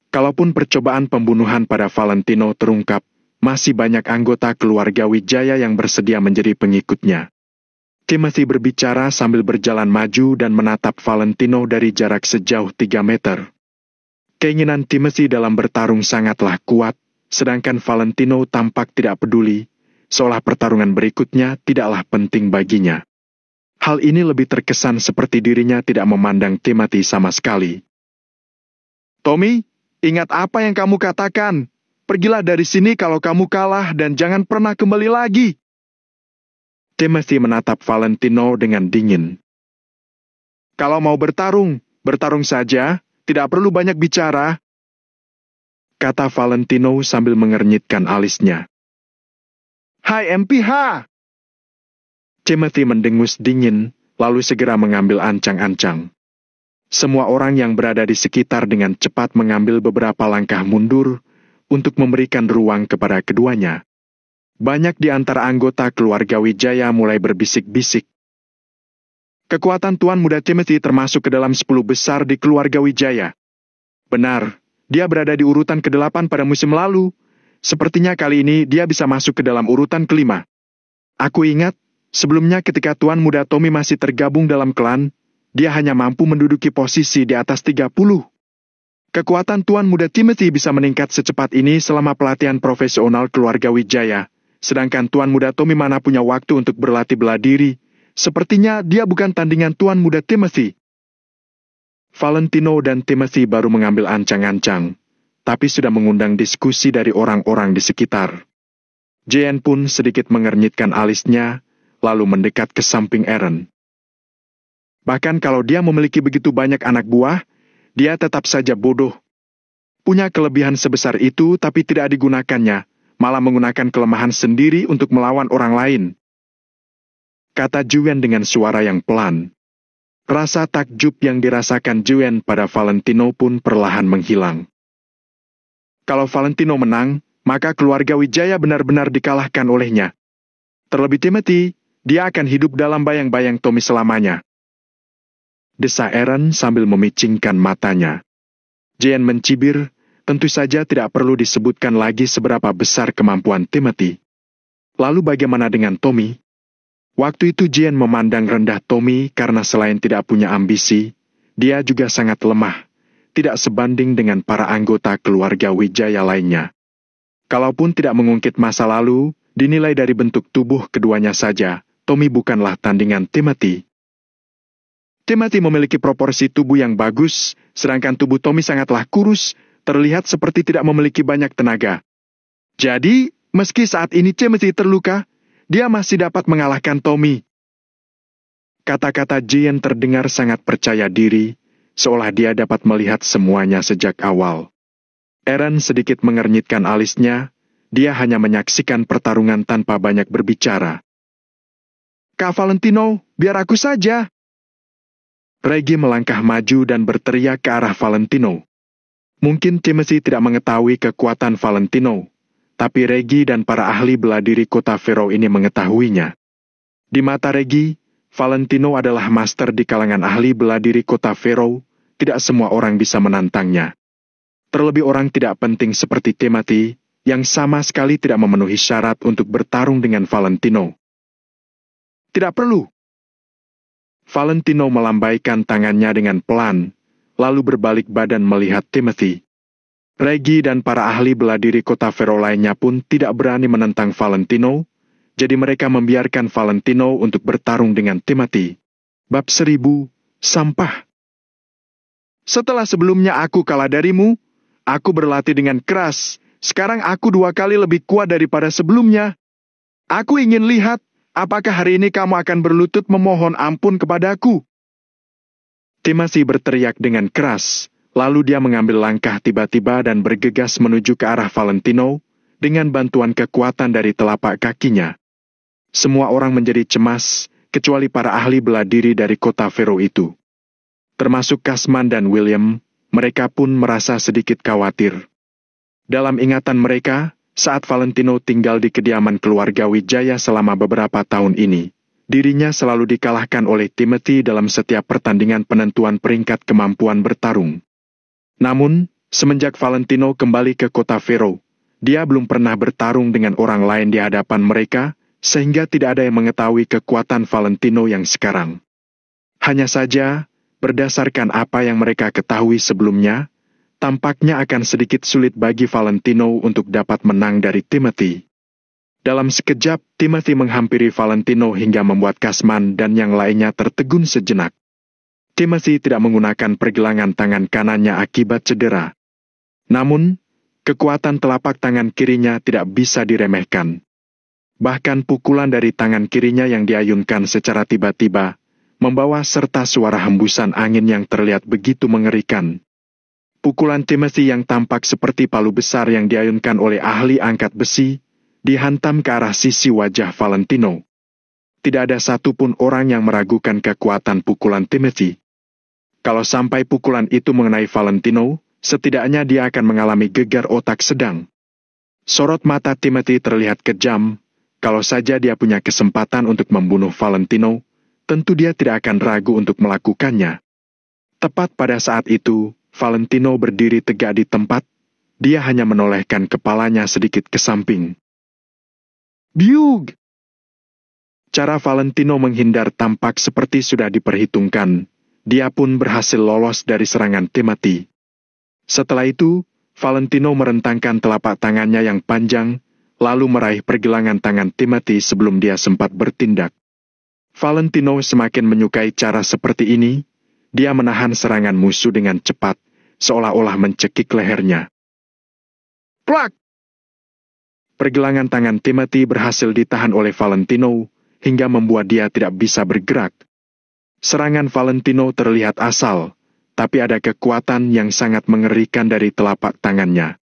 Speaker 1: Kalaupun percobaan pembunuhan pada Valentino terungkap, masih banyak anggota keluarga Wijaya yang bersedia menjadi pengikutnya. Timothy berbicara sambil berjalan maju dan menatap Valentino dari jarak sejauh 3 meter. Keinginan Timothy dalam bertarung sangatlah kuat, sedangkan Valentino tampak tidak peduli, seolah pertarungan berikutnya tidaklah penting baginya. Hal ini lebih terkesan seperti dirinya tidak memandang Timothy sama sekali. Tommy, ingat apa yang kamu katakan. Pergilah dari sini kalau kamu kalah dan jangan pernah kembali lagi, Timothy menatap Valentino dengan dingin. Kalau mau bertarung, bertarung saja, tidak perlu banyak bicara, kata Valentino sambil mengernyitkan alisnya. Hai MPH! Timothy mendengus dingin, lalu segera mengambil ancang-ancang. Semua orang yang berada di sekitar dengan cepat mengambil beberapa langkah mundur untuk memberikan ruang kepada keduanya. Banyak di antara anggota keluarga Wijaya mulai berbisik-bisik. Kekuatan Tuan Muda Timothy termasuk ke dalam 10 besar di keluarga Wijaya. Benar, dia berada di urutan ke-8 pada musim lalu. Sepertinya kali ini dia bisa masuk ke dalam urutan ke-5. Aku ingat, sebelumnya ketika Tuan Muda Tommy masih tergabung dalam klan, dia hanya mampu menduduki posisi di atas 30. Kekuatan Tuan Muda Timothy bisa meningkat secepat ini selama pelatihan profesional keluarga Wijaya, sedangkan Tuan Muda Tommy mana punya waktu untuk berlatih bela diri. Sepertinya dia bukan tandingan Tuan Muda Timothy. Valentino dan Timothy baru mengambil ancang-ancang, tapi sudah mengundang diskusi dari orang-orang di sekitar. Jean pun sedikit mengernyitkan alisnya, lalu mendekat ke samping Aaron. Bahkan kalau dia memiliki begitu banyak anak buah, dia tetap saja bodoh. Punya kelebihan sebesar itu tapi tidak digunakannya, malah menggunakan kelemahan sendiri untuk melawan orang lain, kata Juan dengan suara yang pelan. Rasa takjub yang dirasakan Juan pada Valentino pun perlahan menghilang. Kalau Valentino menang, maka keluarga Wijaya benar-benar dikalahkan olehnya. Terlebih Timothy, dia akan hidup dalam bayang-bayang Tommy selamanya, desa Aaron sambil memicingkan matanya. Jean mencibir, tentu saja tidak perlu disebutkan lagi seberapa besar kemampuan Timothy. Lalu bagaimana dengan Tommy? Waktu itu Jean memandang rendah Tommy karena selain tidak punya ambisi, dia juga sangat lemah, tidak sebanding dengan para anggota keluarga Wijaya lainnya. Kalaupun tidak mengungkit masa lalu, dinilai dari bentuk tubuh keduanya saja, Tommy bukanlah tandingan Timothy. Timothy memiliki proporsi tubuh yang bagus, sedangkan tubuh Tommy sangatlah kurus, terlihat seperti tidak memiliki banyak tenaga. Jadi, meski saat ini Timothy terluka, dia masih dapat mengalahkan Tommy. Kata-kata Jean terdengar sangat percaya diri, seolah dia dapat melihat semuanya sejak awal. Aaron sedikit mengernyitkan alisnya, dia hanya menyaksikan pertarungan tanpa banyak berbicara. Kak Valentino, biar aku saja. Reggie melangkah maju dan berteriak ke arah Valentino. Mungkin Timothy tidak mengetahui kekuatan Valentino, tapi Reggie dan para ahli bela diri kota Vero ini mengetahuinya. Di mata Reggie, Valentino adalah master di kalangan ahli bela diri kota Vero, tidak semua orang bisa menantangnya. Terlebih orang tidak penting seperti Timothy, yang sama sekali tidak memenuhi syarat untuk bertarung dengan Valentino. Tidak perlu. Valentino melambaikan tangannya dengan pelan, lalu berbalik badan melihat Timothy. Reggie dan para ahli bela diri kota Vero lainnya pun tidak berani menentang Valentino, jadi mereka membiarkan Valentino untuk bertarung dengan Timothy. Bab 1000, Sampah. Setelah sebelumnya aku kalah darimu, aku berlatih dengan keras, sekarang aku 2 kali lebih kuat daripada sebelumnya. Aku ingin lihat, apakah hari ini kamu akan berlutut memohon ampun kepadaku. Timothy berteriak dengan keras. Lalu dia mengambil langkah tiba-tiba dan bergegas menuju ke arah Valentino dengan bantuan kekuatan dari telapak kakinya. Semua orang menjadi cemas, kecuali para ahli bela diri dari kota Vero itu. Termasuk Kasman dan William, mereka pun merasa sedikit khawatir. Dalam ingatan mereka, saat Valentino tinggal di kediaman keluarga Wijaya selama beberapa tahun ini, dirinya selalu dikalahkan oleh Timothy dalam setiap pertandingan penentuan peringkat kemampuan bertarung. Namun, semenjak Valentino kembali ke kota Vero, dia belum pernah bertarung dengan orang lain di hadapan mereka, sehingga tidak ada yang mengetahui kekuatan Valentino yang sekarang. Hanya saja, berdasarkan apa yang mereka ketahui sebelumnya, tampaknya akan sedikit sulit bagi Valentino untuk dapat menang dari Timothy. Dalam sekejap, Timothy menghampiri Valentino hingga membuat Kasman dan yang lainnya tertegun sejenak. Timothy tidak menggunakan pergelangan tangan kanannya akibat cedera. Namun, kekuatan telapak tangan kirinya tidak bisa diremehkan. Bahkan pukulan dari tangan kirinya yang diayunkan secara tiba-tiba, membawa serta suara hembusan angin yang terlihat begitu mengerikan. Pukulan Timothy yang tampak seperti palu besar yang diayunkan oleh ahli angkat besi, dihantam ke arah sisi wajah Valentino. Tidak ada satupun orang yang meragukan kekuatan pukulan Timothy. Kalau sampai pukulan itu mengenai Valentino, setidaknya dia akan mengalami gegar otak sedang. Sorot mata Timothy terlihat kejam. Kalau saja dia punya kesempatan untuk membunuh Valentino, tentu dia tidak akan ragu untuk melakukannya. Tepat pada saat itu, Valentino berdiri tegak di tempat. Dia hanya menolehkan kepalanya sedikit ke samping. Biug! Cara Valentino menghindar tampak seperti sudah diperhitungkan. Dia pun berhasil lolos dari serangan Timothy. Setelah itu, Valentino merentangkan telapak tangannya yang panjang, lalu meraih pergelangan tangan Timothy sebelum dia sempat bertindak. Valentino semakin menyukai cara seperti ini. Dia menahan serangan musuh dengan cepat, seolah-olah mencekik lehernya. Plak! Pergelangan tangan Timothy berhasil ditahan oleh Valentino, hingga membuat dia tidak bisa bergerak. Serangan Valentino terlihat asal, tapi ada kekuatan yang sangat mengerikan dari telapak tangannya.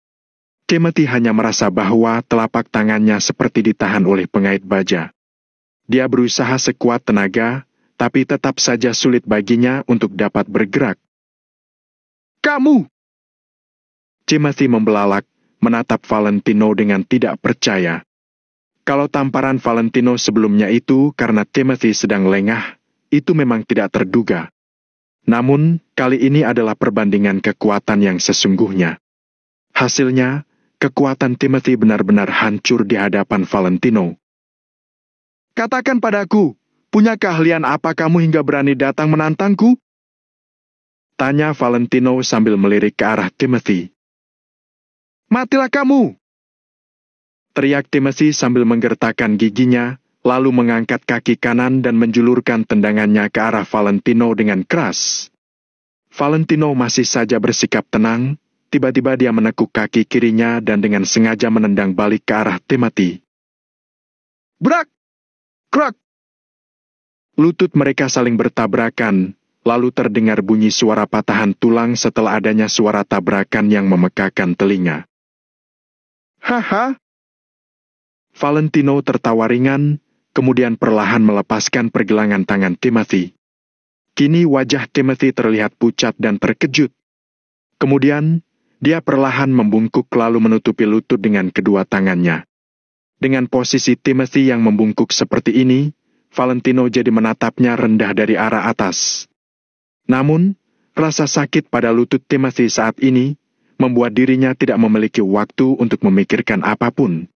Speaker 1: Timothy hanya merasa bahwa telapak tangannya seperti ditahan oleh pengait baja. Dia berusaha sekuat tenaga, tapi tetap saja sulit baginya untuk dapat bergerak. Kamu! Timothy membelalak, menatap Valentino dengan tidak percaya. Kalau tamparan Valentino sebelumnya itu karena Timothy sedang lengah, itu memang tidak terduga. Namun, kali ini adalah perbandingan kekuatan yang sesungguhnya. Hasilnya, kekuatan Timothy benar-benar hancur di hadapan Valentino. Katakan padaku, punya keahlian apa kamu hingga berani datang menantangku? Tanya Valentino sambil melirik ke arah Timothy. Matilah kamu! Teriak Timothy sambil menggertakkan giginya, lalu mengangkat kaki kanan dan menjulurkan tendangannya ke arah Valentino dengan keras. Valentino masih saja bersikap tenang, tiba-tiba dia menekuk kaki kirinya dan dengan sengaja menendang balik ke arah Timothy. Brak! Krak! Lutut mereka saling bertabrakan, lalu terdengar bunyi suara patahan tulang setelah adanya suara tabrakan yang memekakan telinga. Haha! Valentino tertawa ringan, kemudian perlahan melepaskan pergelangan tangan Timothy. Kini wajah Timothy terlihat pucat dan terkejut. Kemudian, dia perlahan membungkuk lalu menutupi lutut dengan kedua tangannya. Dengan posisi Timothy yang membungkuk seperti ini, Valentino jadi menatapnya rendah dari arah atas. Namun, rasa sakit pada lutut Timothy saat ini membuat dirinya tidak memiliki waktu untuk memikirkan apapun.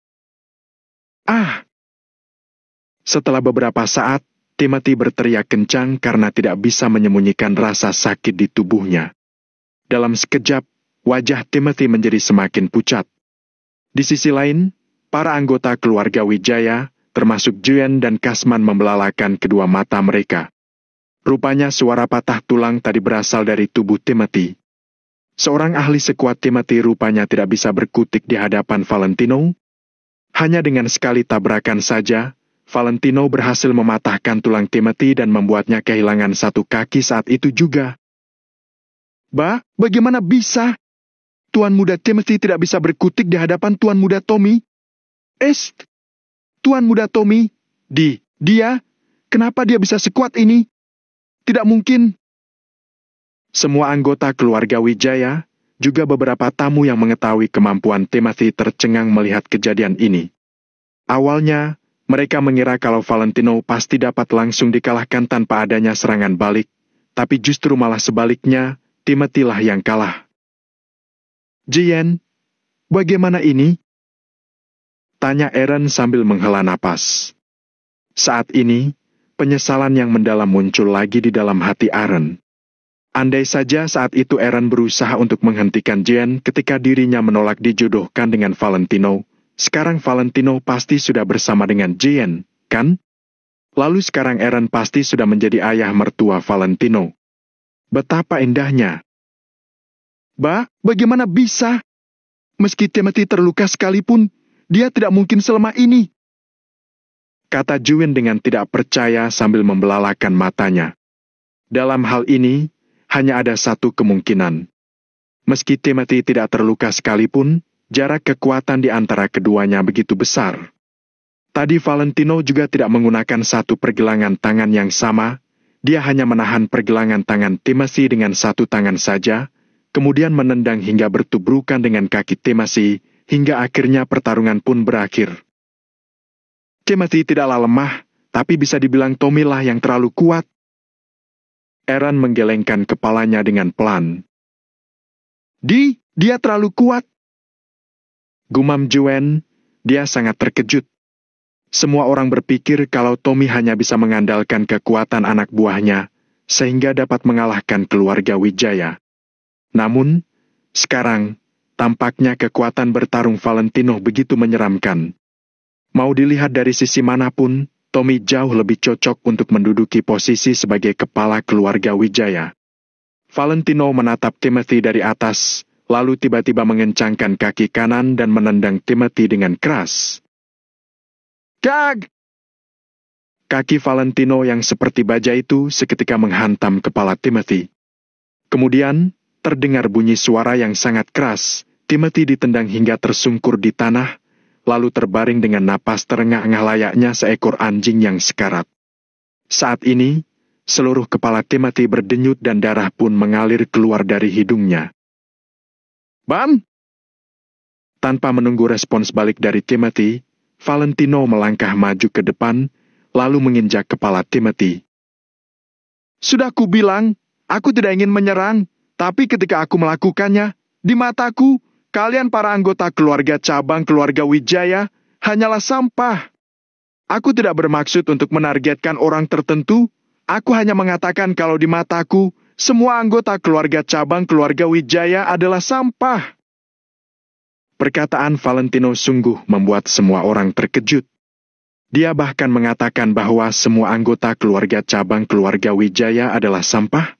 Speaker 1: Ah! Setelah beberapa saat, Timothy berteriak kencang karena tidak bisa menyembunyikan rasa sakit di tubuhnya. Dalam sekejap, wajah Timothy menjadi semakin pucat. Di sisi lain, para anggota keluarga Wijaya, termasuk Juan dan Kasman membelalakan kedua mata mereka. Rupanya suara patah tulang tadi berasal dari tubuh Timothy. Seorang ahli sekuat Timothy rupanya tidak bisa berkutik di hadapan Valentino. Hanya dengan sekali tabrakan saja, Valentino berhasil mematahkan tulang Timothy dan membuatnya kehilangan satu kaki saat itu juga. Bagaimana bisa? Tuan muda Timothy tidak bisa berkutik di hadapan Tuan muda Tommy? Tuan muda Tommy, dia, kenapa dia bisa sekuat ini? Tidak mungkin. Semua anggota keluarga Wijaya, juga beberapa tamu yang mengetahui kemampuan Timothy tercengang melihat kejadian ini. Awalnya, mereka mengira kalau Valentino pasti dapat langsung dikalahkan tanpa adanya serangan balik, tapi justru malah sebaliknya, Timothy lah yang kalah. Jian, bagaimana ini? Tanya Aaron sambil menghela napas. Saat ini, penyesalan yang mendalam muncul lagi di dalam hati Aaron. Andai saja saat itu Aaron berusaha untuk menghentikan Jian ketika dirinya menolak dijodohkan dengan Valentino, sekarang Valentino pasti sudah bersama dengan Jian, kan? Lalu sekarang Aaron pasti sudah menjadi ayah mertua Valentino. Betapa indahnya. Bagaimana bisa? Meski Timothy terluka sekalipun, dia tidak mungkin selemah ini. kata Juin dengan tidak percaya sambil membelalakan matanya. Dalam hal ini, hanya ada satu kemungkinan. Meski Timothy tidak terluka sekalipun, jarak kekuatan di antara keduanya begitu besar. Tadi Valentino juga tidak menggunakan satu pergelangan tangan yang sama, dia hanya menahan pergelangan tangan Timothy dengan satu tangan saja, kemudian menendang hingga bertubrukan dengan kaki Timothy, hingga akhirnya pertarungan pun berakhir. Timothy tidaklah lemah, tapi bisa dibilang Tommy lah yang terlalu kuat. Aaron menggelengkan kepalanya dengan pelan. Dia terlalu kuat. Gumam Juin, dia sangat terkejut. Semua orang berpikir kalau Tommy hanya bisa mengandalkan kekuatan anak buahnya, sehingga dapat mengalahkan keluarga Wijaya. Namun, sekarang, tampaknya kekuatan bertarung Valentino begitu menyeramkan. Mau dilihat dari sisi manapun, Tommy jauh lebih cocok untuk menduduki posisi sebagai kepala keluarga Wijaya. Valentino menatap Timothy dari atas, lalu tiba-tiba mengencangkan kaki kanan dan menendang Timothy dengan keras. Gag! Kaki Valentino yang seperti baja itu seketika menghantam kepala Timothy. Kemudian, terdengar bunyi suara yang sangat keras. Timothy ditendang hingga tersungkur di tanah, lalu terbaring dengan napas terengah-engah layaknya seekor anjing yang sekarat. Saat ini, seluruh kepala Timothy berdenyut dan darah pun mengalir keluar dari hidungnya. Ban! Tanpa menunggu respons balik dari Timothy, Valentino melangkah maju ke depan, lalu menginjak kepala Timothy. Sudah kubilang, aku tidak ingin menyerang, tapi ketika aku melakukannya, di mataku, kalian para anggota keluarga cabang keluarga Wijaya hanyalah sampah. Aku tidak bermaksud untuk menargetkan orang tertentu, aku hanya mengatakan kalau di mataku, semua anggota keluarga cabang keluarga Wijaya adalah sampah. Perkataan Valentino sungguh membuat semua orang terkejut. Dia bahkan mengatakan bahwa semua anggota keluarga cabang keluarga Wijaya adalah sampah.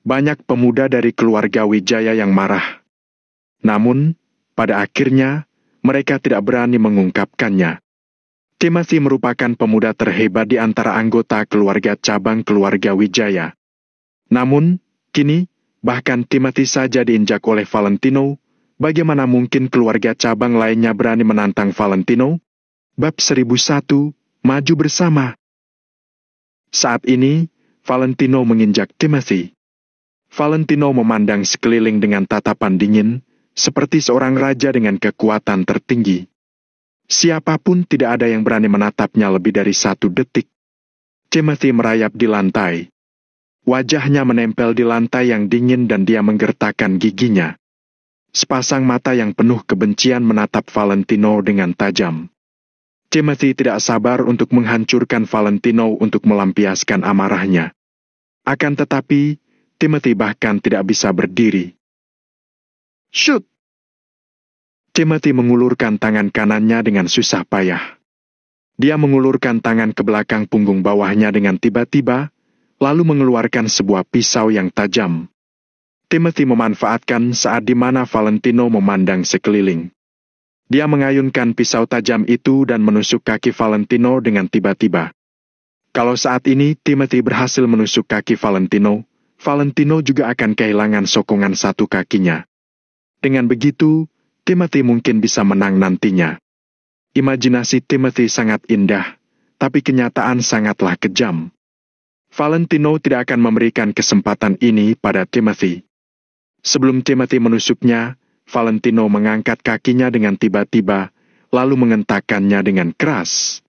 Speaker 1: Banyak pemuda dari keluarga Wijaya yang marah. Namun, pada akhirnya, mereka tidak berani mengungkapkannya. Timothy merupakan pemuda terhebat di antara anggota keluarga cabang keluarga Wijaya. Namun, kini, bahkan Timothy saja diinjak oleh Valentino. Bagaimana mungkin keluarga cabang lainnya berani menantang Valentino? Bab 1001, Maju Bersama. Saat ini, Valentino menginjak Timothy. Valentino memandang sekeliling dengan tatapan dingin, seperti seorang raja dengan kekuatan tertinggi. Siapapun tidak ada yang berani menatapnya lebih dari 1 detik. Timothy merayap di lantai. Wajahnya menempel di lantai yang dingin dan dia menggertakkan giginya. Sepasang mata yang penuh kebencian menatap Valentino dengan tajam. Timothy tidak sabar untuk menghancurkan Valentino untuk melampiaskan amarahnya. Akan tetapi, Timothy bahkan tidak bisa berdiri. Shoot! Timothy mengulurkan tangan kanannya dengan susah payah. Dia mengulurkan tangan ke belakang punggung bawahnya dengan tiba-tiba, lalu mengeluarkan sebuah pisau yang tajam. Timothy memanfaatkan saat di mana Valentino memandang sekeliling. Dia mengayunkan pisau tajam itu dan menusuk kaki Valentino dengan tiba-tiba. Kalau saat ini Timothy berhasil menusuk kaki Valentino, Valentino juga akan kehilangan sokongan satu kakinya. Dengan begitu, Timothy mungkin bisa menang nantinya. Imajinasi Timothy sangat indah, tapi kenyataan sangatlah kejam. Valentino tidak akan memberikan kesempatan ini pada Timothy. Sebelum Timothy menusuknya, Valentino mengangkat kakinya dengan tiba-tiba, lalu mengentakkannya dengan keras.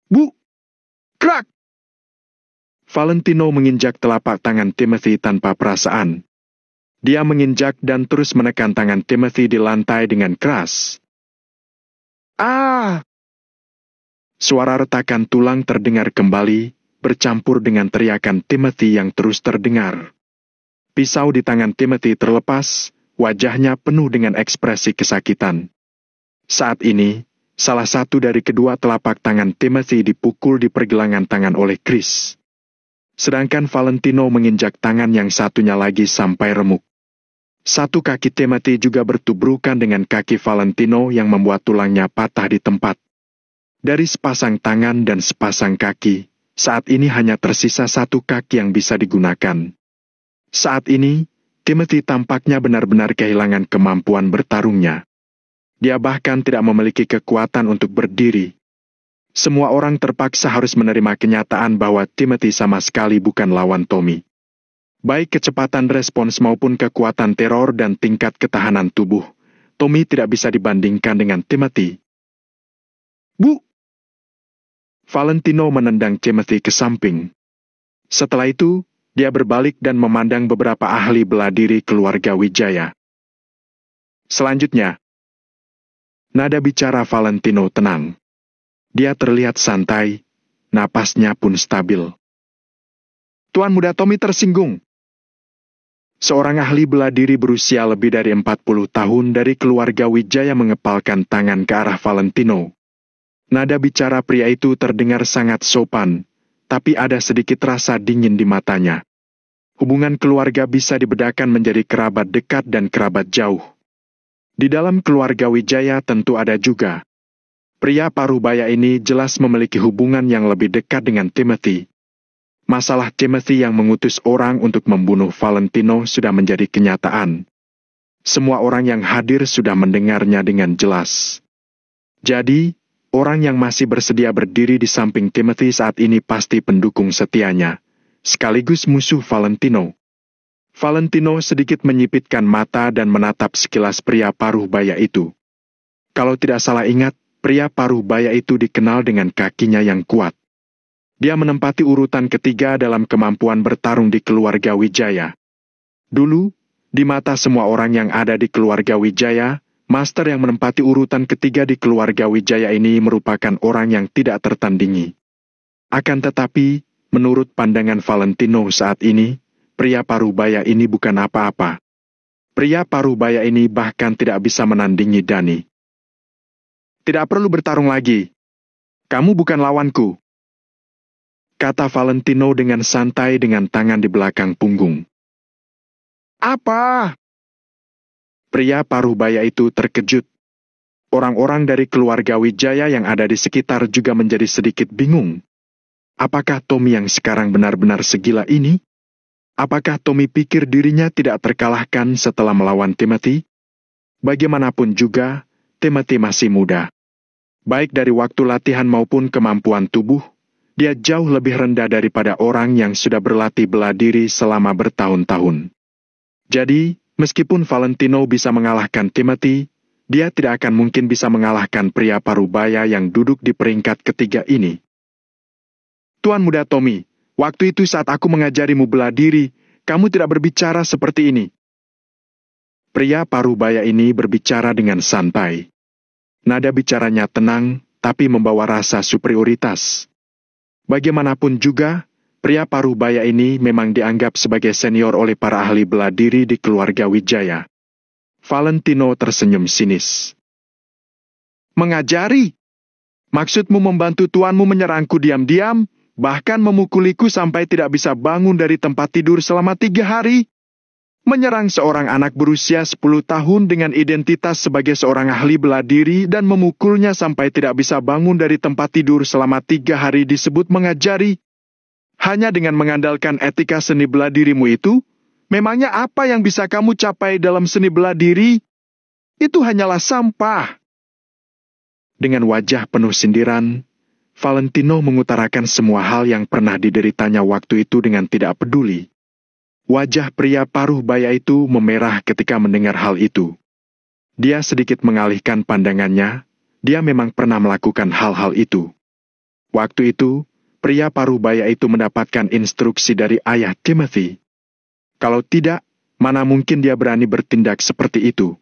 Speaker 1: Bu! Krak! Valentino menginjak telapak tangan Timothy tanpa perasaan. Dia menginjak dan terus menekan tangan Timothy di lantai dengan keras. Ah! Suara retakan tulang terdengar kembali, bercampur dengan teriakan Timothy yang terus terdengar. Pisau di tangan Timothy terlepas, wajahnya penuh dengan ekspresi kesakitan. Saat ini, salah satu dari kedua telapak tangan Timothy dipukul di pergelangan tangan oleh Chris. Sedangkan Valentino menginjak tangan yang satunya lagi sampai remuk. Satu kaki Timothy juga bertubrukan dengan kaki Valentino yang membuat tulangnya patah di tempat. Dari sepasang tangan dan sepasang kaki, saat ini hanya tersisa satu kaki yang bisa digunakan. Saat ini, Timothy tampaknya benar-benar kehilangan kemampuan bertarungnya. Dia bahkan tidak memiliki kekuatan untuk berdiri. Semua orang terpaksa harus menerima kenyataan bahwa Timothy sama sekali bukan lawan Tommy. Baik kecepatan respons maupun kekuatan teror dan tingkat ketahanan tubuh, Tommy tidak bisa dibandingkan dengan Timothy. Bu! Valentino menendang Timothy ke samping. Setelah itu, dia berbalik dan memandang beberapa ahli bela diri keluarga Wijaya. Selanjutnya, nada bicara Valentino tenang. Dia terlihat santai, napasnya pun stabil. Tuan Muda Tommy tersinggung. Seorang ahli bela diri berusia lebih dari 40 tahun dari keluarga Wijaya mengepalkan tangan ke arah Valentino. Nada bicara pria itu terdengar sangat sopan, tapi ada sedikit rasa dingin di matanya. Hubungan keluarga bisa dibedakan menjadi kerabat dekat dan kerabat jauh. Di dalam keluarga Wijaya tentu ada juga. Pria parubaya ini jelas memiliki hubungan yang lebih dekat dengan Timothy. Masalah Timothy yang mengutus orang untuk membunuh Valentino sudah menjadi kenyataan. Semua orang yang hadir sudah mendengarnya dengan jelas. Jadi, orang yang masih bersedia berdiri di samping Timothy saat ini pasti pendukung setianya, sekaligus musuh Valentino. Valentino sedikit menyipitkan mata dan menatap sekilas pria parubaya itu. Kalau tidak salah ingat, pria parubaya itu dikenal dengan kakinya yang kuat. Dia menempati urutan ketiga dalam kemampuan bertarung di keluarga Wijaya. Dulu, di mata semua orang yang ada di keluarga Wijaya, master yang menempati urutan ketiga di keluarga Wijaya ini merupakan orang yang tidak tertandingi. Akan tetapi, menurut pandangan Valentino saat ini, pria parubaya ini bukan apa-apa. Pria parubaya ini bahkan tidak bisa menandingi Dani. Tidak perlu bertarung lagi. Kamu bukan lawanku, kata Valentino dengan santai dengan tangan di belakang punggung. Apa? Pria parubaya itu terkejut. Orang-orang dari keluarga Wijaya yang ada di sekitar juga menjadi sedikit bingung. Apakah Tommy yang sekarang benar-benar segila ini? Apakah Tommy pikir dirinya tidak terkalahkan setelah melawan Timothy? Bagaimanapun juga, Timothy masih muda. Baik dari waktu latihan maupun kemampuan tubuh, dia jauh lebih rendah daripada orang yang sudah berlatih bela diri selama bertahun-tahun. Jadi, meskipun Valentino bisa mengalahkan Timothy, dia tidak akan mungkin bisa mengalahkan pria parubaya yang duduk di peringkat ketiga ini. Tuan Muda Tommy, waktu itu saat aku mengajarimu bela diri, kamu tidak berbicara seperti ini. Pria parubaya ini berbicara dengan santai. Nada bicaranya tenang, tapi membawa rasa superioritas. Bagaimanapun juga, pria parubaya ini memang dianggap sebagai senior oleh para ahli bela diri di keluarga Wijaya. Valentino tersenyum sinis. Mengajari? Maksudmu membantu tuanmu menyerangku diam-diam, bahkan memukuliku sampai tidak bisa bangun dari tempat tidur selama 3 hari? Menyerang seorang anak berusia 10 tahun dengan identitas sebagai seorang ahli bela diri dan memukulnya sampai tidak bisa bangun dari tempat tidur selama 3 hari disebut mengajari? Hanya dengan mengandalkan etika seni bela dirimu itu, memangnya apa yang bisa kamu capai dalam seni bela diri? Itu hanyalah sampah. Dengan wajah penuh sindiran, Valentino mengutarakan semua hal yang pernah dideritanya waktu itu dengan tidak peduli. Wajah pria parubaya itu memerah ketika mendengar hal itu. Dia sedikit mengalihkan pandangannya, dia memang pernah melakukan hal-hal itu. Waktu itu, pria parubaya itu mendapatkan instruksi dari ayah Timothy. Kalau tidak, mana mungkin dia berani bertindak seperti itu.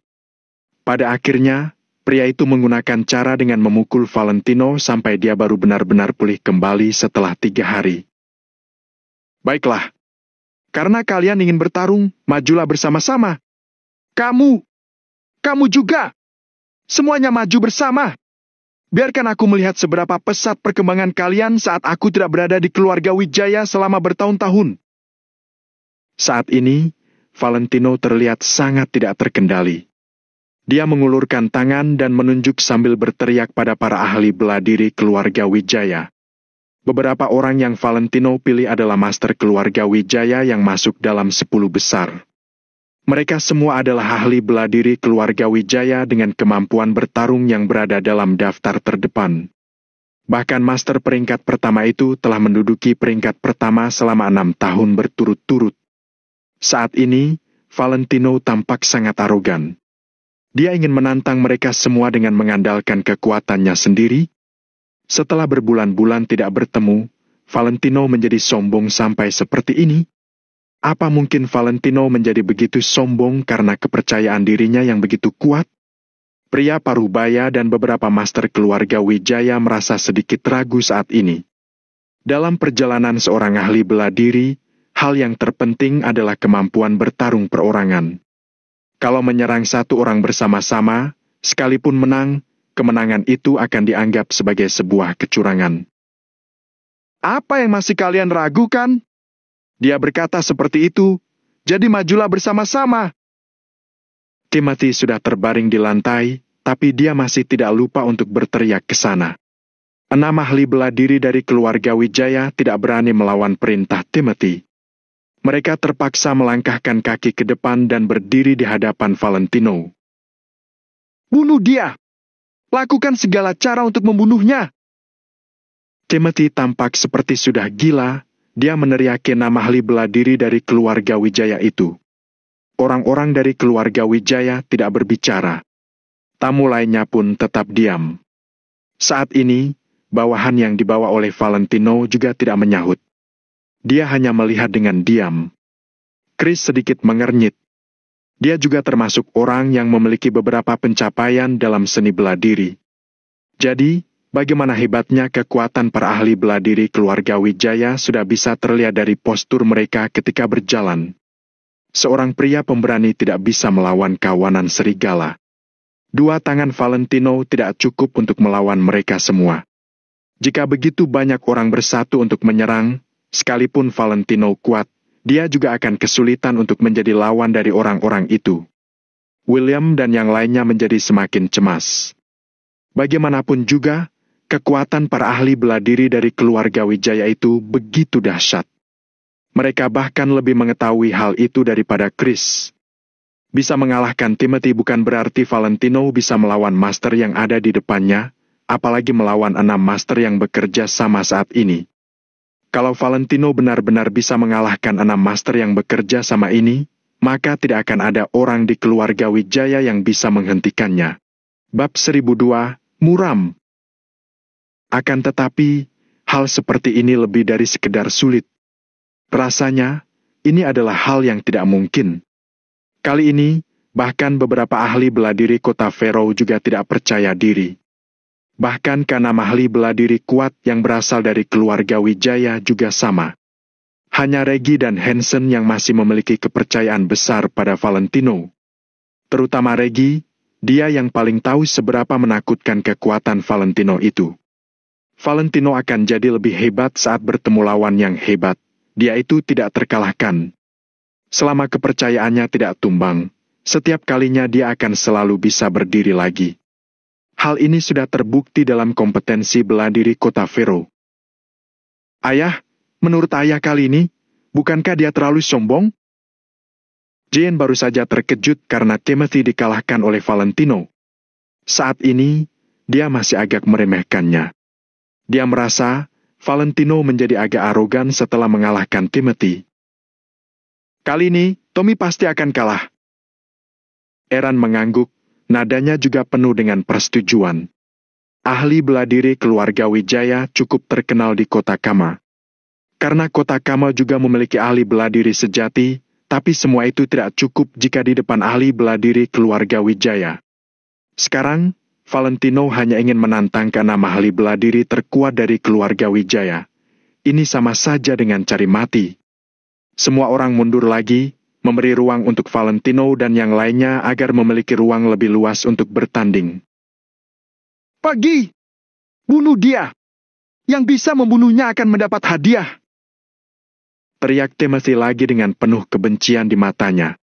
Speaker 1: Pada akhirnya, pria itu menggunakan cara dengan memukul Valentino sampai dia baru benar-benar pulih kembali setelah 3 hari. Baiklah. Karena kalian ingin bertarung, majulah bersama-sama. Kamu juga. Semuanya maju bersama. Biarkan aku melihat seberapa pesat perkembangan kalian saat aku tidak berada di keluarga Wijaya selama bertahun-tahun. Saat ini, Valentino terlihat sangat tidak terkendali. Dia mengulurkan tangan dan menunjuk sambil berteriak pada para ahli bela diri keluarga Wijaya. Beberapa orang yang Valentino pilih adalah master keluarga Wijaya yang masuk dalam 10 besar. Mereka semua adalah ahli bela diri keluarga Wijaya dengan kemampuan bertarung yang berada dalam daftar terdepan. Bahkan master peringkat pertama itu telah menduduki peringkat pertama selama 6 tahun berturut-turut. Saat ini, Valentino tampak sangat arogan. Dia ingin menantang mereka semua dengan mengandalkan kekuatannya sendiri. Setelah berbulan-bulan tidak bertemu, Valentino menjadi sombong sampai seperti ini. Apa mungkin Valentino menjadi begitu sombong karena kepercayaan dirinya yang begitu kuat? Pria Parubaya dan beberapa master keluarga Wijaya merasa sedikit ragu saat ini. Dalam perjalanan seorang ahli bela diri, hal yang terpenting adalah kemampuan bertarung perorangan. Kalau menyerang satu orang bersama-sama, sekalipun menang, kemenangan itu akan dianggap sebagai sebuah kecurangan. Apa yang masih kalian ragukan? Dia berkata seperti itu, jadi majulah bersama-sama. Timothy sudah terbaring di lantai, tapi dia masih tidak lupa untuk berteriak ke sana. 6 ahli bela diri dari keluarga Wijaya tidak berani melawan perintah Timothy. Mereka terpaksa melangkahkan kaki ke depan dan berdiri di hadapan Valentino. Bunuh dia! Lakukan segala cara untuk membunuhnya! Timothy tampak seperti sudah gila, dia meneriaki nama ahli bela diri dari keluarga Wijaya itu. Orang-orang dari keluarga Wijaya tidak berbicara. Tamu lainnya pun tetap diam. Saat ini, bawahan yang dibawa oleh Valentino juga tidak menyahut. Dia hanya melihat dengan diam. Chris sedikit mengernyit. Dia juga termasuk orang yang memiliki beberapa pencapaian dalam seni bela diri. Jadi, bagaimana hebatnya kekuatan para ahli bela diri keluarga Wijaya sudah bisa terlihat dari postur mereka ketika berjalan. Seorang pria pemberani tidak bisa melawan kawanan serigala. 2 tangan Valentino tidak cukup untuk melawan mereka semua. Jika begitu banyak orang bersatu untuk menyerang, sekalipun Valentino kuat, dia juga akan kesulitan untuk menjadi lawan dari orang-orang itu. William dan yang lainnya menjadi semakin cemas. Bagaimanapun juga, kekuatan para ahli bela diri dari keluarga Wijaya itu begitu dahsyat. Mereka bahkan lebih mengetahui hal itu daripada Chris. Bisa mengalahkan Timothy bukan berarti Valentino bisa melawan master yang ada di depannya, apalagi melawan 6 master yang bekerja sama saat ini. Kalau Valentino benar-benar bisa mengalahkan 6 master yang bekerja sama ini, maka tidak akan ada orang di keluarga Wijaya yang bisa menghentikannya. Bab 1002, Muram. Akan tetapi, hal seperti ini lebih dari sekedar sulit. Rasanya, ini adalah hal yang tidak mungkin. Kali ini, bahkan beberapa ahli bela diri kota Fero juga tidak percaya diri. Bahkan karena ahli bela diri kuat yang berasal dari keluarga Wijaya juga sama. Hanya Reggie dan Hansen yang masih memiliki kepercayaan besar pada Valentino. Terutama Reggie, dia yang paling tahu seberapa menakutkan kekuatan Valentino itu. Valentino akan jadi lebih hebat saat bertemu lawan yang hebat. Dia itu tidak terkalahkan. Selama kepercayaannya tidak tumbang, setiap kalinya dia akan selalu bisa berdiri lagi. Hal ini sudah terbukti dalam kompetensi bela diri kota Fero. Ayah, menurut ayah kali ini, bukankah dia terlalu sombong? Jane baru saja terkejut karena Timothy dikalahkan oleh Valentino. Saat ini, dia masih agak meremehkannya. Dia merasa Valentino menjadi agak arogan setelah mengalahkan Timothy. Kali ini, Tommy pasti akan kalah. Eran mengangguk. Nadanya juga penuh dengan persetujuan. Ahli bela diri keluarga Wijaya cukup terkenal di kota Kama. Karena kota Kama juga memiliki ahli bela diri sejati, tapi semua itu tidak cukup jika di depan ahli bela diri keluarga Wijaya. Sekarang, Valentino hanya ingin menantang ke 6 ahli bela diri terkuat dari keluarga Wijaya. Ini sama saja dengan cari mati. Semua orang mundur lagi, memberi ruang untuk Valentino dan yang lainnya agar memiliki ruang lebih luas untuk bertanding. Pergi! Bunuh dia! Yang bisa membunuhnya akan mendapat hadiah! Teriak Timothy lagi dengan penuh kebencian di matanya.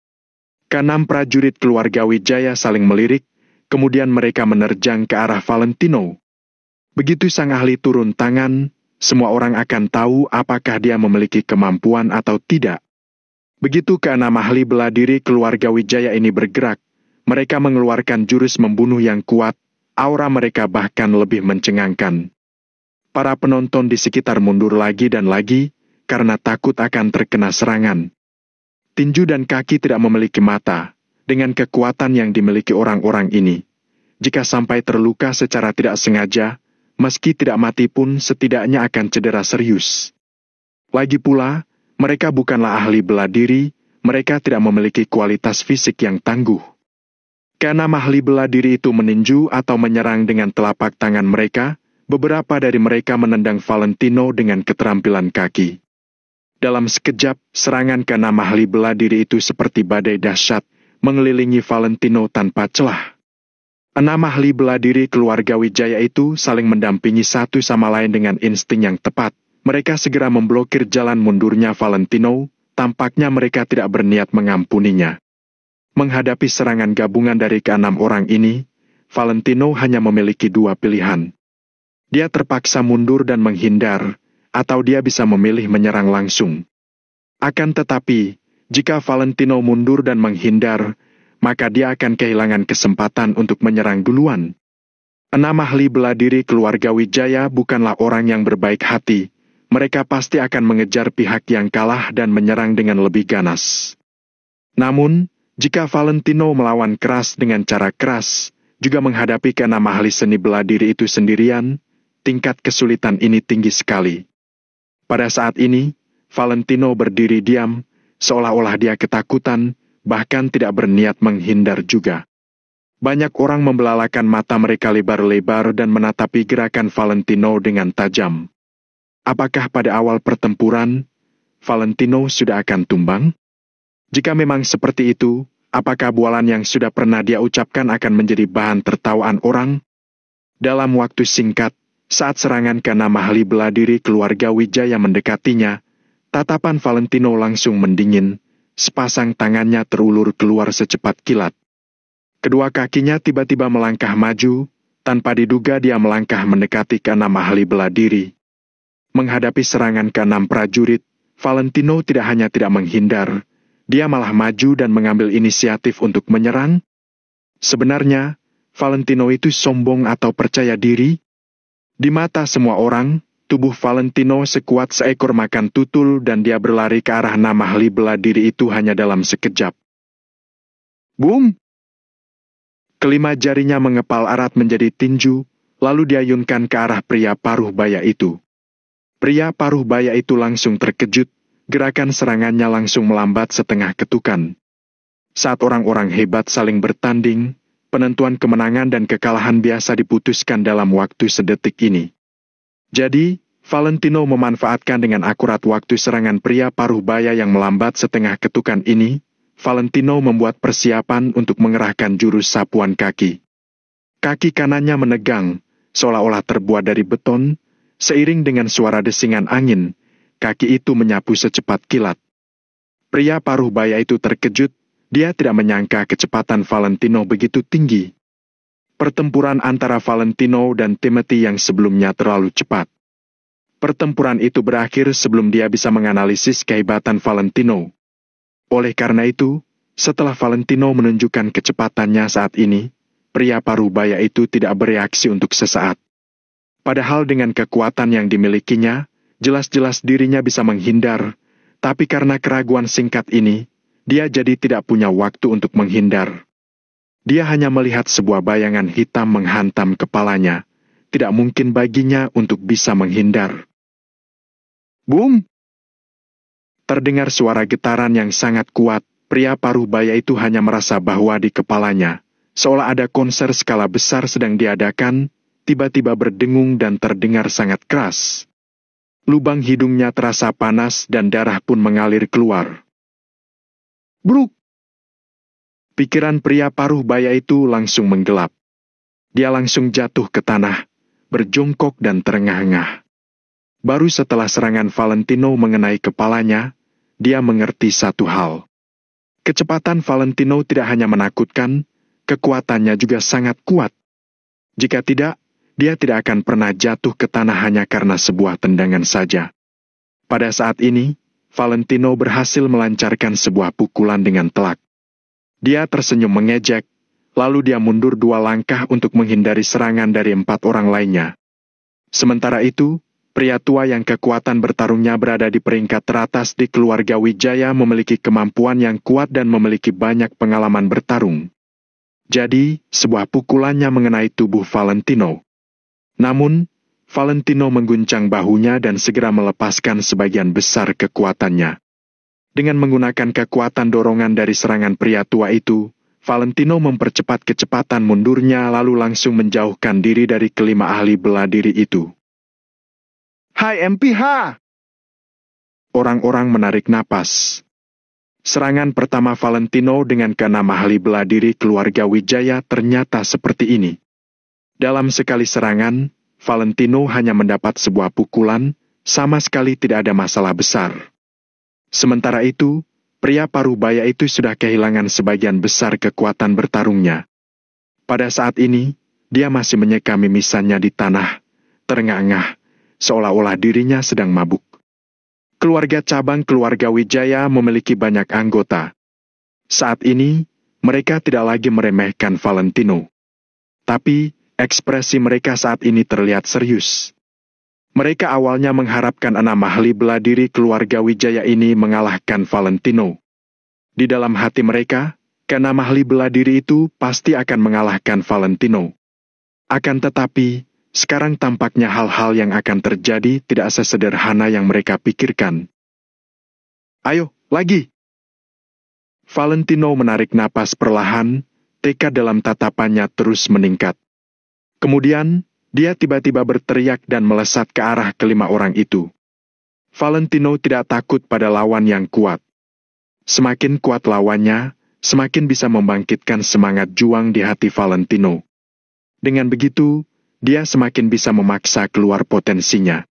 Speaker 1: Keenam prajurit keluarga Wijaya saling melirik, Kemudian mereka menerjang ke arah Valentino. Begitu sang ahli turun tangan, semua orang akan tahu apakah dia memiliki kemampuan atau tidak. Begitu keenam ahli bela diri keluarga Wijaya ini bergerak, mereka mengeluarkan jurus membunuh yang kuat, aura mereka bahkan lebih mencengangkan. Para penonton di sekitar mundur lagi dan lagi, karena takut akan terkena serangan. Tinju dan kaki tidak memiliki mata, dengan kekuatan yang dimiliki orang-orang ini. Jika sampai terluka secara tidak sengaja, meski tidak mati pun setidaknya akan cedera serius. Lagi pula, mereka bukanlah ahli bela diri, mereka tidak memiliki kualitas fisik yang tangguh. Keenam ahli bela diri itu meninju atau menyerang dengan telapak tangan mereka, beberapa dari mereka menendang Valentino dengan keterampilan kaki. Dalam sekejap, serangan keenam ahli bela diri itu seperti badai dahsyat, mengelilingi Valentino tanpa celah. Enam ahli bela diri keluarga Wijaya itu saling mendampingi satu sama lain dengan insting yang tepat. Mereka segera memblokir jalan mundurnya Valentino, tampaknya mereka tidak berniat mengampuninya. Menghadapi serangan gabungan dari keenam orang ini, Valentino hanya memiliki dua pilihan. Dia terpaksa mundur dan menghindar, atau dia bisa memilih menyerang langsung. Akan tetapi, jika Valentino mundur dan menghindar, maka dia akan kehilangan kesempatan untuk menyerang duluan. Enam ahli bela diri keluarga Wijaya bukanlah orang yang berbaik hati. Mereka pasti akan mengejar pihak yang kalah dan menyerang dengan lebih ganas. Namun, jika Valentino melawan keras dengan cara keras, juga menghadapi keenam ahli seni bela diri itu sendirian, tingkat kesulitan ini tinggi sekali. Pada saat ini, Valentino berdiri diam, seolah-olah dia ketakutan, bahkan tidak berniat menghindar juga. Banyak orang membelalakan mata mereka lebar-lebar dan menatapi gerakan Valentino dengan tajam. Apakah pada awal pertempuran, Valentino sudah akan tumbang? Jika memang seperti itu, apakah bualan yang sudah pernah dia ucapkan akan menjadi bahan tertawaan orang? Dalam waktu singkat, saat serangan keenam ahli bela diri keluarga Wijaya mendekatinya, tatapan Valentino langsung mendingin, sepasang tangannya terulur keluar secepat kilat. Kedua kakinya tiba-tiba melangkah maju, tanpa diduga dia melangkah mendekati keenam ahli bela diri. Menghadapi serangan keenam prajurit, Valentino tidak hanya tidak menghindar, dia malah maju dan mengambil inisiatif untuk menyerang. Sebenarnya, Valentino itu sombong atau percaya diri? Di mata semua orang, tubuh Valentino sekuat seekor makan tutul dan dia berlari ke arah enam ahli bela diri itu hanya dalam sekejap. Boom! Kelima jarinya mengepal erat menjadi tinju, lalu diayunkan ke arah pria paruh baya itu. Pria paruh baya itu langsung terkejut, gerakan serangannya langsung melambat setengah ketukan. Saat orang-orang hebat saling bertanding, penentuan kemenangan dan kekalahan biasa diputuskan dalam waktu sedetik ini. Jadi, Valentino memanfaatkan dengan akurat waktu serangan pria paruh baya yang melambat setengah ketukan ini. Valentino membuat persiapan untuk mengerahkan jurus sapuan kaki. Kaki kanannya menegang, seolah-olah terbuat dari beton, seiring dengan suara desingan angin, kaki itu menyapu secepat kilat. Pria paruh baya itu terkejut, dia tidak menyangka kecepatan Valentino begitu tinggi. Pertempuran antara Valentino dan Timothy yang sebelumnya terlalu cepat. Pertempuran itu berakhir sebelum dia bisa menganalisis kehebatan Valentino. Oleh karena itu, setelah Valentino menunjukkan kecepatannya saat ini, pria paruh baya itu tidak bereaksi untuk sesaat. Padahal dengan kekuatan yang dimilikinya, jelas-jelas dirinya bisa menghindar, tapi karena keraguan singkat ini, dia jadi tidak punya waktu untuk menghindar. Dia hanya melihat sebuah bayangan hitam menghantam kepalanya. Tidak mungkin baginya untuk bisa menghindar. Boom! Terdengar suara getaran yang sangat kuat. Pria paruh baya itu hanya merasa bahwa di kepalanya, seolah ada konser skala besar sedang diadakan, tiba-tiba berdengung dan terdengar sangat keras. Lubang hidungnya terasa panas dan darah pun mengalir keluar. Bruk! Pikiran pria paruh baya itu langsung menggelap. Dia langsung jatuh ke tanah, berjongkok dan terengah-engah. Baru setelah serangan Valentino mengenai kepalanya, dia mengerti satu hal. Kecepatan Valentino tidak hanya menakutkan, kekuatannya juga sangat kuat. Jika tidak, dia tidak akan pernah jatuh ke tanah hanya karena sebuah tendangan saja. Pada saat ini, Valentino berhasil melancarkan sebuah pukulan dengan telak. Dia tersenyum mengejek, lalu dia mundur 2 langkah untuk menghindari serangan dari 4 orang lainnya. Sementara itu, pria tua yang kekuatan bertarungnya berada di peringkat teratas di keluarga Wijaya memiliki kemampuan yang kuat dan memiliki banyak pengalaman bertarung. Jadi, sebuah pukulannya mengenai tubuh Valentino. Namun, Valentino mengguncang bahunya dan segera melepaskan sebagian besar kekuatannya. Dengan menggunakan kekuatan dorongan dari serangan pria tua itu, Valentino mempercepat kecepatan mundurnya lalu langsung menjauhkan diri dari kelima ahli bela diri itu. "Hai MPH!" Orang-orang menarik napas. Serangan pertama Valentino dengan ke-6 ahli bela diri keluarga Wijaya ternyata seperti ini. Dalam sekali serangan, Valentino hanya mendapat sebuah pukulan, sama sekali tidak ada masalah besar. Sementara itu, pria parubaya itu sudah kehilangan sebagian besar kekuatan bertarungnya. Pada saat ini, dia masih menyeka mimisannya di tanah, terengah-engah, seolah-olah dirinya sedang mabuk. Keluarga cabang keluarga Wijaya memiliki banyak anggota. Saat ini, mereka tidak lagi meremehkan Valentino. Tapi, ekspresi mereka saat ini terlihat serius. Mereka awalnya mengharapkan 6 ahli bela diri keluarga Wijaya ini mengalahkan Valentino. Di dalam hati mereka, ke-6 ahli bela diri itu pasti akan mengalahkan Valentino. Akan tetapi, sekarang tampaknya hal-hal yang akan terjadi tidak sesederhana yang mereka pikirkan. "Ayo, lagi!" Valentino menarik napas perlahan, tekad dalam tatapannya terus meningkat. Kemudian, dia tiba-tiba berteriak dan melesat ke arah kelima orang itu. Valentino tidak takut pada lawan yang kuat. Semakin kuat lawannya, semakin bisa membangkitkan semangat juang di hati Valentino. Dengan begitu, dia semakin bisa memaksa keluar potensinya.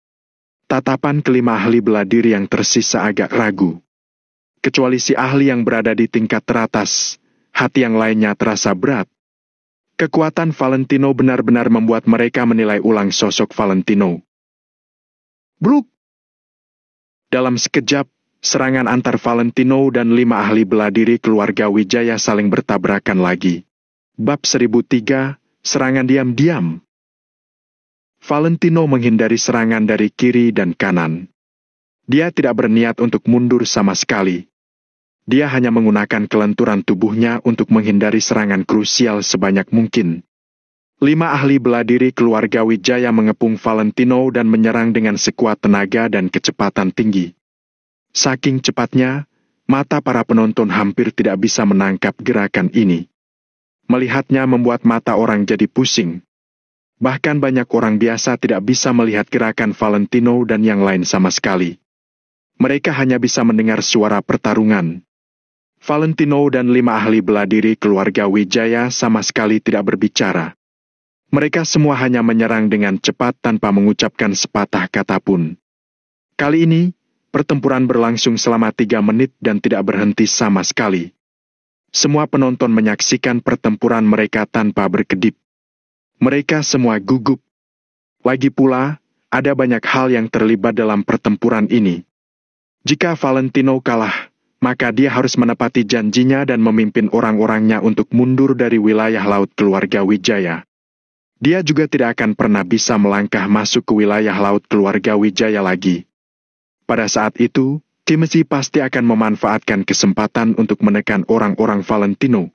Speaker 1: Tatapan kelima ahli bela diri yang tersisa agak ragu. Kecuali si ahli yang berada di tingkat teratas, hati yang lainnya terasa berat. Kekuatan Valentino benar-benar membuat mereka menilai ulang sosok Valentino. Bruk! Dalam sekejap, serangan antar Valentino dan 5 ahli bela diri keluarga Wijaya saling bertabrakan lagi. Bab 1003, serangan diam-diam. Valentino menghindari serangan dari kiri dan kanan. Dia tidak berniat untuk mundur sama sekali. Dia hanya menggunakan kelenturan tubuhnya untuk menghindari serangan krusial sebanyak mungkin. 5 ahli bela diri keluarga Wijaya mengepung Valentino dan menyerang dengan sekuat tenaga dan kecepatan tinggi. Saking cepatnya, mata para penonton hampir tidak bisa menangkap gerakan ini. Melihatnya membuat mata orang jadi pusing. Bahkan banyak orang biasa tidak bisa melihat gerakan Valentino dan yang lain sama sekali. Mereka hanya bisa mendengar suara pertarungan. Valentino dan 5 ahli bela diri keluarga Wijaya sama sekali tidak berbicara. Mereka semua hanya menyerang dengan cepat tanpa mengucapkan sepatah kata pun. Kali ini, pertempuran berlangsung selama 3 menit dan tidak berhenti sama sekali. Semua penonton menyaksikan pertempuran mereka tanpa berkedip. Mereka semua gugup. Lagi pula, ada banyak hal yang terlibat dalam pertempuran ini. Jika Valentino kalah, maka dia harus menepati janjinya dan memimpin orang-orangnya untuk mundur dari wilayah laut keluarga Wijaya. Dia juga tidak akan pernah bisa melangkah masuk ke wilayah laut keluarga Wijaya lagi. Pada saat itu, Timothy pasti akan memanfaatkan kesempatan untuk menekan orang-orang Valentino.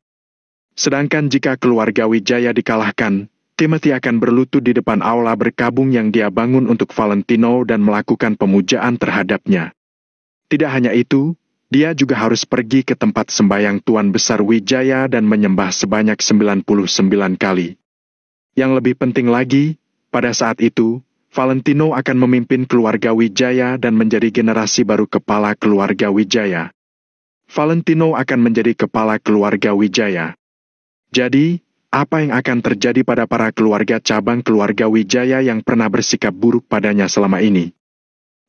Speaker 1: Sedangkan jika keluarga Wijaya dikalahkan, Timothy akan berlutut di depan aula berkabung yang dia bangun untuk Valentino dan melakukan pemujaan terhadapnya. Tidak hanya itu, dia juga harus pergi ke tempat sembayang Tuan Besar Wijaya dan menyembah sebanyak 99 kali. Yang lebih penting lagi, pada saat itu, Valentino akan memimpin keluarga Wijaya dan menjadi generasi baru kepala keluarga Wijaya. Valentino akan menjadi kepala keluarga Wijaya. Jadi, apa yang akan terjadi pada para keluarga cabang keluarga Wijaya yang pernah bersikap buruk padanya selama ini?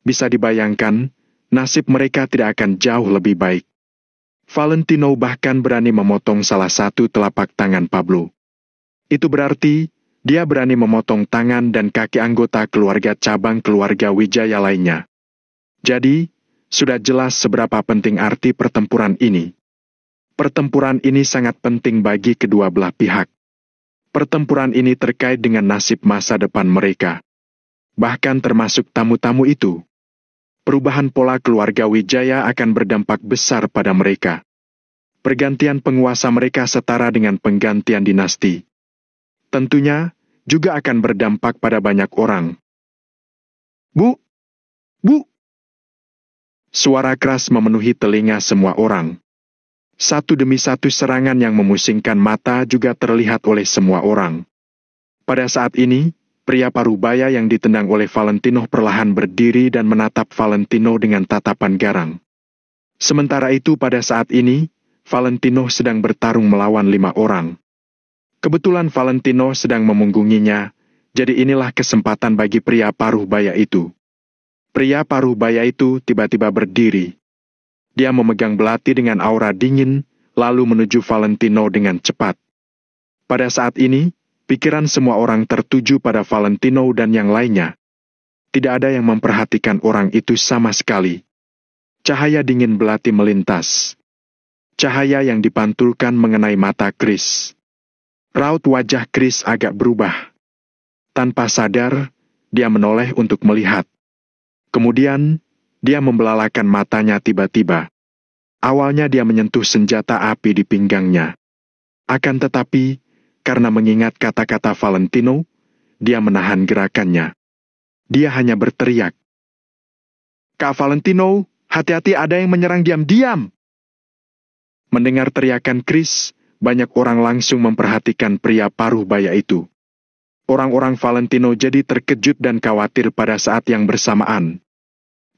Speaker 1: Bisa dibayangkan, nasib mereka tidak akan jauh lebih baik. Valentino bahkan berani memotong salah satu telapak tangan Pablo. Itu berarti, dia berani memotong tangan dan kaki anggota keluarga cabang keluarga Wijaya lainnya. Jadi, sudah jelas seberapa penting arti pertempuran ini. Pertempuran ini sangat penting bagi kedua belah pihak. Pertempuran ini terkait dengan nasib masa depan mereka. Bahkan termasuk tamu-tamu itu. Perubahan pola keluarga Wijaya akan berdampak besar pada mereka. Pergantian penguasa mereka setara dengan penggantian dinasti. Tentunya, juga akan berdampak pada banyak orang. Bu! Bu! Suara keras memenuhi telinga semua orang. Satu demi satu serangan yang memusingkan mata juga terlihat oleh semua orang. Pada saat ini, pria parubaya yang ditendang oleh Valentino perlahan berdiri dan menatap Valentino dengan tatapan garang. Sementara itu pada saat ini, Valentino sedang bertarung melawan 5 orang. Kebetulan Valentino sedang memunggunginya, jadi inilah kesempatan bagi pria parubaya itu. Pria parubaya itu tiba-tiba berdiri. Dia memegang belati dengan aura dingin, lalu menuju Valentino dengan cepat. Pada saat ini, pikiran semua orang tertuju pada Valentino dan yang lainnya. Tidak ada yang memperhatikan orang itu sama sekali. Cahaya dingin belati melintas. Cahaya yang dipantulkan mengenai mata Chris. Raut wajah Chris agak berubah. Tanpa sadar, dia menoleh untuk melihat. Kemudian, dia membelalakan matanya tiba-tiba. Awalnya dia menyentuh senjata api di pinggangnya. Akan tetapi, karena mengingat kata-kata Valentino, dia menahan gerakannya. Dia hanya berteriak, "Kak Valentino, hati-hati ada yang menyerang diam-diam!" Mendengar teriakan Chris, banyak orang langsung memperhatikan pria parubaya itu. Orang-orang Valentino jadi terkejut dan khawatir pada saat yang bersamaan.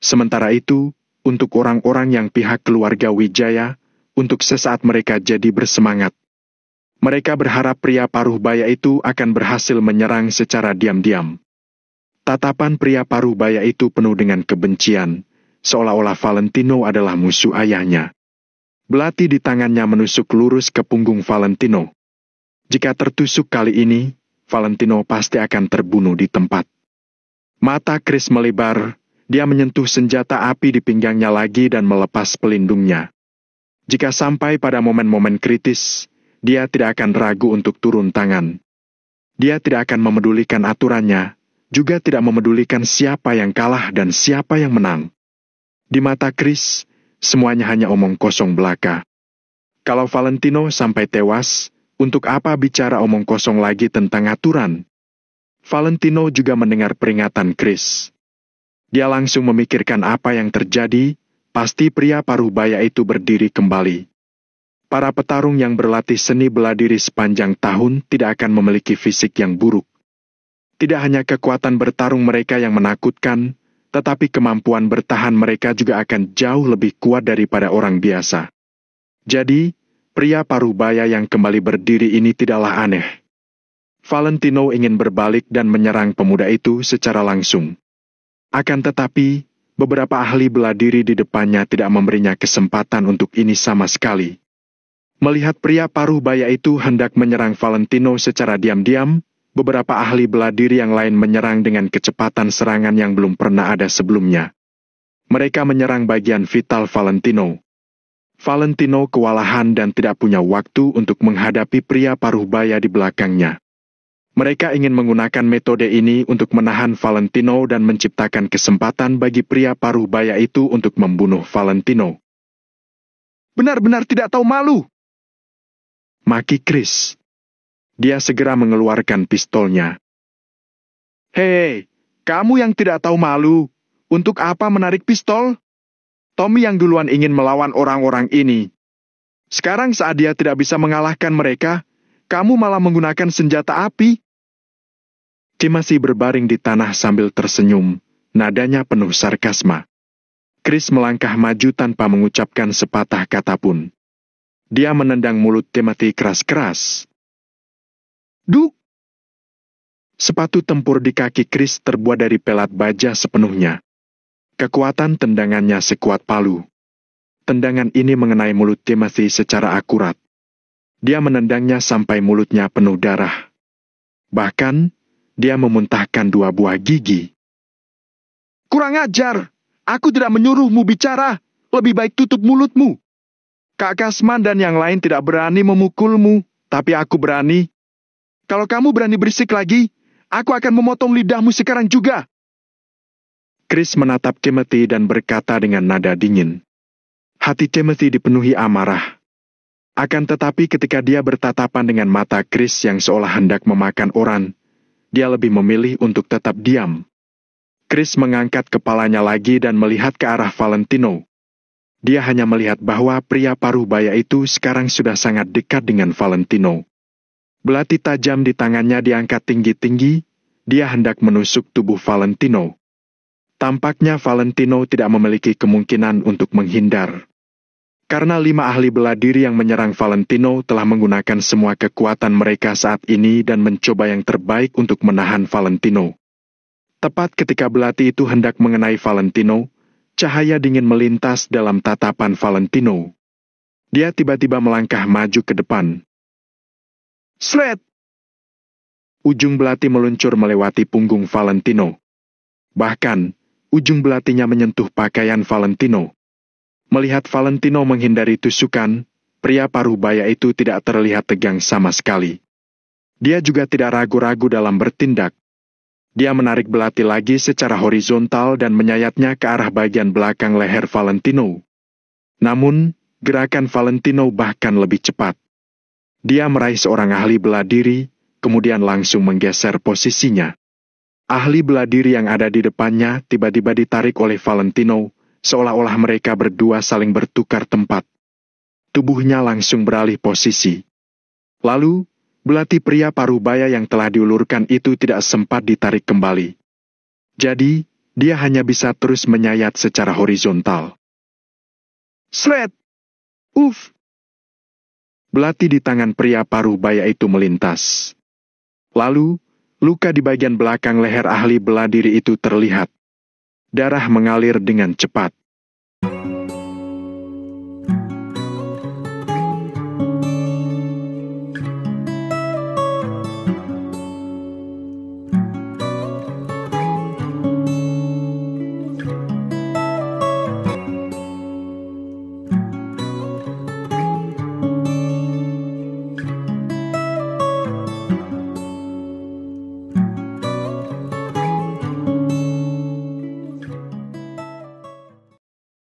Speaker 1: Sementara itu, untuk orang-orang yang pihak keluarga Wijaya, untuk sesaat mereka jadi bersemangat. Mereka berharap pria parubaya itu akan berhasil menyerang secara diam-diam. Tatapan pria parubaya itu penuh dengan kebencian, seolah-olah Valentino adalah musuh ayahnya. Belati di tangannya menusuk lurus ke punggung Valentino. Jika tertusuk kali ini, Valentino pasti akan terbunuh di tempat. Mata Chris melebar, dia menyentuh senjata api di pinggangnya lagi dan melepas pelindungnya. Jika sampai pada momen-momen kritis, dia tidak akan ragu untuk turun tangan. Dia tidak akan memedulikan aturannya, juga tidak memedulikan siapa yang kalah dan siapa yang menang. Di mata Chris, semuanya hanya omong kosong belaka. Kalau Valentino sampai tewas, untuk apa bicara omong kosong lagi tentang aturan? Valentino juga mendengar peringatan Chris. Dia langsung memikirkan apa yang terjadi, pasti pria parubaya itu berdiri kembali. Para petarung yang berlatih seni bela diri sepanjang tahun tidak akan memiliki fisik yang buruk. Tidak hanya kekuatan bertarung mereka yang menakutkan, tetapi kemampuan bertahan mereka juga akan jauh lebih kuat daripada orang biasa. Jadi, pria parubaya yang kembali berdiri ini tidaklah aneh. Valentino ingin berbalik dan menyerang pemuda itu secara langsung. Akan tetapi, beberapa ahli bela diri di depannya tidak memberinya kesempatan untuk ini sama sekali. Melihat pria parubaya itu hendak menyerang Valentino secara diam-diam, beberapa ahli bela diri yang lain menyerang dengan kecepatan serangan yang belum pernah ada sebelumnya. Mereka menyerang bagian vital Valentino. Valentino kewalahan dan tidak punya waktu untuk menghadapi pria parubaya di belakangnya. Mereka ingin menggunakan metode ini untuk menahan Valentino dan menciptakan kesempatan bagi pria parubaya itu untuk membunuh Valentino. "Benar-benar tidak tahu malu!" maki Chris. Dia segera mengeluarkan pistolnya. "Hei, kamu yang tidak tahu malu, untuk apa menarik pistol? Tommy yang duluan ingin melawan orang-orang ini. Sekarang saat dia tidak bisa mengalahkan mereka, kamu malah menggunakan senjata api." Kim masih berbaring di tanah sambil tersenyum, nadanya penuh sarkasma. Chris melangkah maju tanpa mengucapkan sepatah kata pun. Dia menendang mulut Timothy keras-keras. "Duk!" Sepatu tempur di kaki Chris terbuat dari pelat baja sepenuhnya. Kekuatan tendangannya sekuat palu. tendangan ini mengenai mulut Timothy secara akurat. Dia menendangnya sampai mulutnya penuh darah. Bahkan, dia memuntahkan 2 buah gigi. "Kurang ajar! Aku tidak menyuruhmu bicara. Lebih baik tutup mulutmu. Kak Kasman dan yang lain tidak berani memukulmu, tapi aku berani. Kalau kamu berani berisik lagi, aku akan memotong lidahmu sekarang juga." Chris menatap Timothy dan berkata dengan nada dingin. Hati Timothy dipenuhi amarah. Akan tetapi ketika dia bertatapan dengan mata Chris yang seolah hendak memakan orang, dia lebih memilih untuk tetap diam. Chris mengangkat kepalanya lagi dan melihat ke arah Valentino. Dia hanya melihat bahwa pria paruh baya itu sekarang sudah sangat dekat dengan Valentino. Belati tajam di tangannya diangkat tinggi-tinggi, dia hendak menusuk tubuh Valentino. Tampaknya Valentino tidak memiliki kemungkinan untuk menghindar. Karena 5 ahli bela diri yang menyerang Valentino telah menggunakan semua kekuatan mereka saat ini dan mencoba yang terbaik untuk menahan Valentino. Tepat ketika belati itu hendak mengenai Valentino, cahaya dingin melintas dalam tatapan Valentino. Dia tiba-tiba melangkah maju ke depan. Sret! Ujung belati meluncur melewati punggung Valentino. Bahkan, ujung belatinya menyentuh pakaian Valentino. Melihat Valentino menghindari tusukan, pria paruh baya itu tidak terlihat tegang sama sekali. Dia juga tidak ragu-ragu dalam bertindak. Dia menarik belati lagi secara horizontal dan menyayatnya ke arah bagian belakang leher Valentino. Namun, gerakan Valentino bahkan lebih cepat. Dia meraih seorang ahli bela diri, kemudian langsung menggeser posisinya. Ahli bela diri yang ada di depannya tiba-tiba ditarik oleh Valentino, seolah-olah mereka berdua saling bertukar tempat. Tubuhnya langsung beralih posisi. Lalu, belati pria paruh baya yang telah diulurkan itu tidak sempat ditarik kembali. Jadi, dia hanya bisa terus menyayat secara horizontal. Sret! Uff! Belati di tangan pria paruh baya itu melintas. Lalu, luka di bagian belakang leher ahli bela diri itu terlihat. Darah mengalir dengan cepat.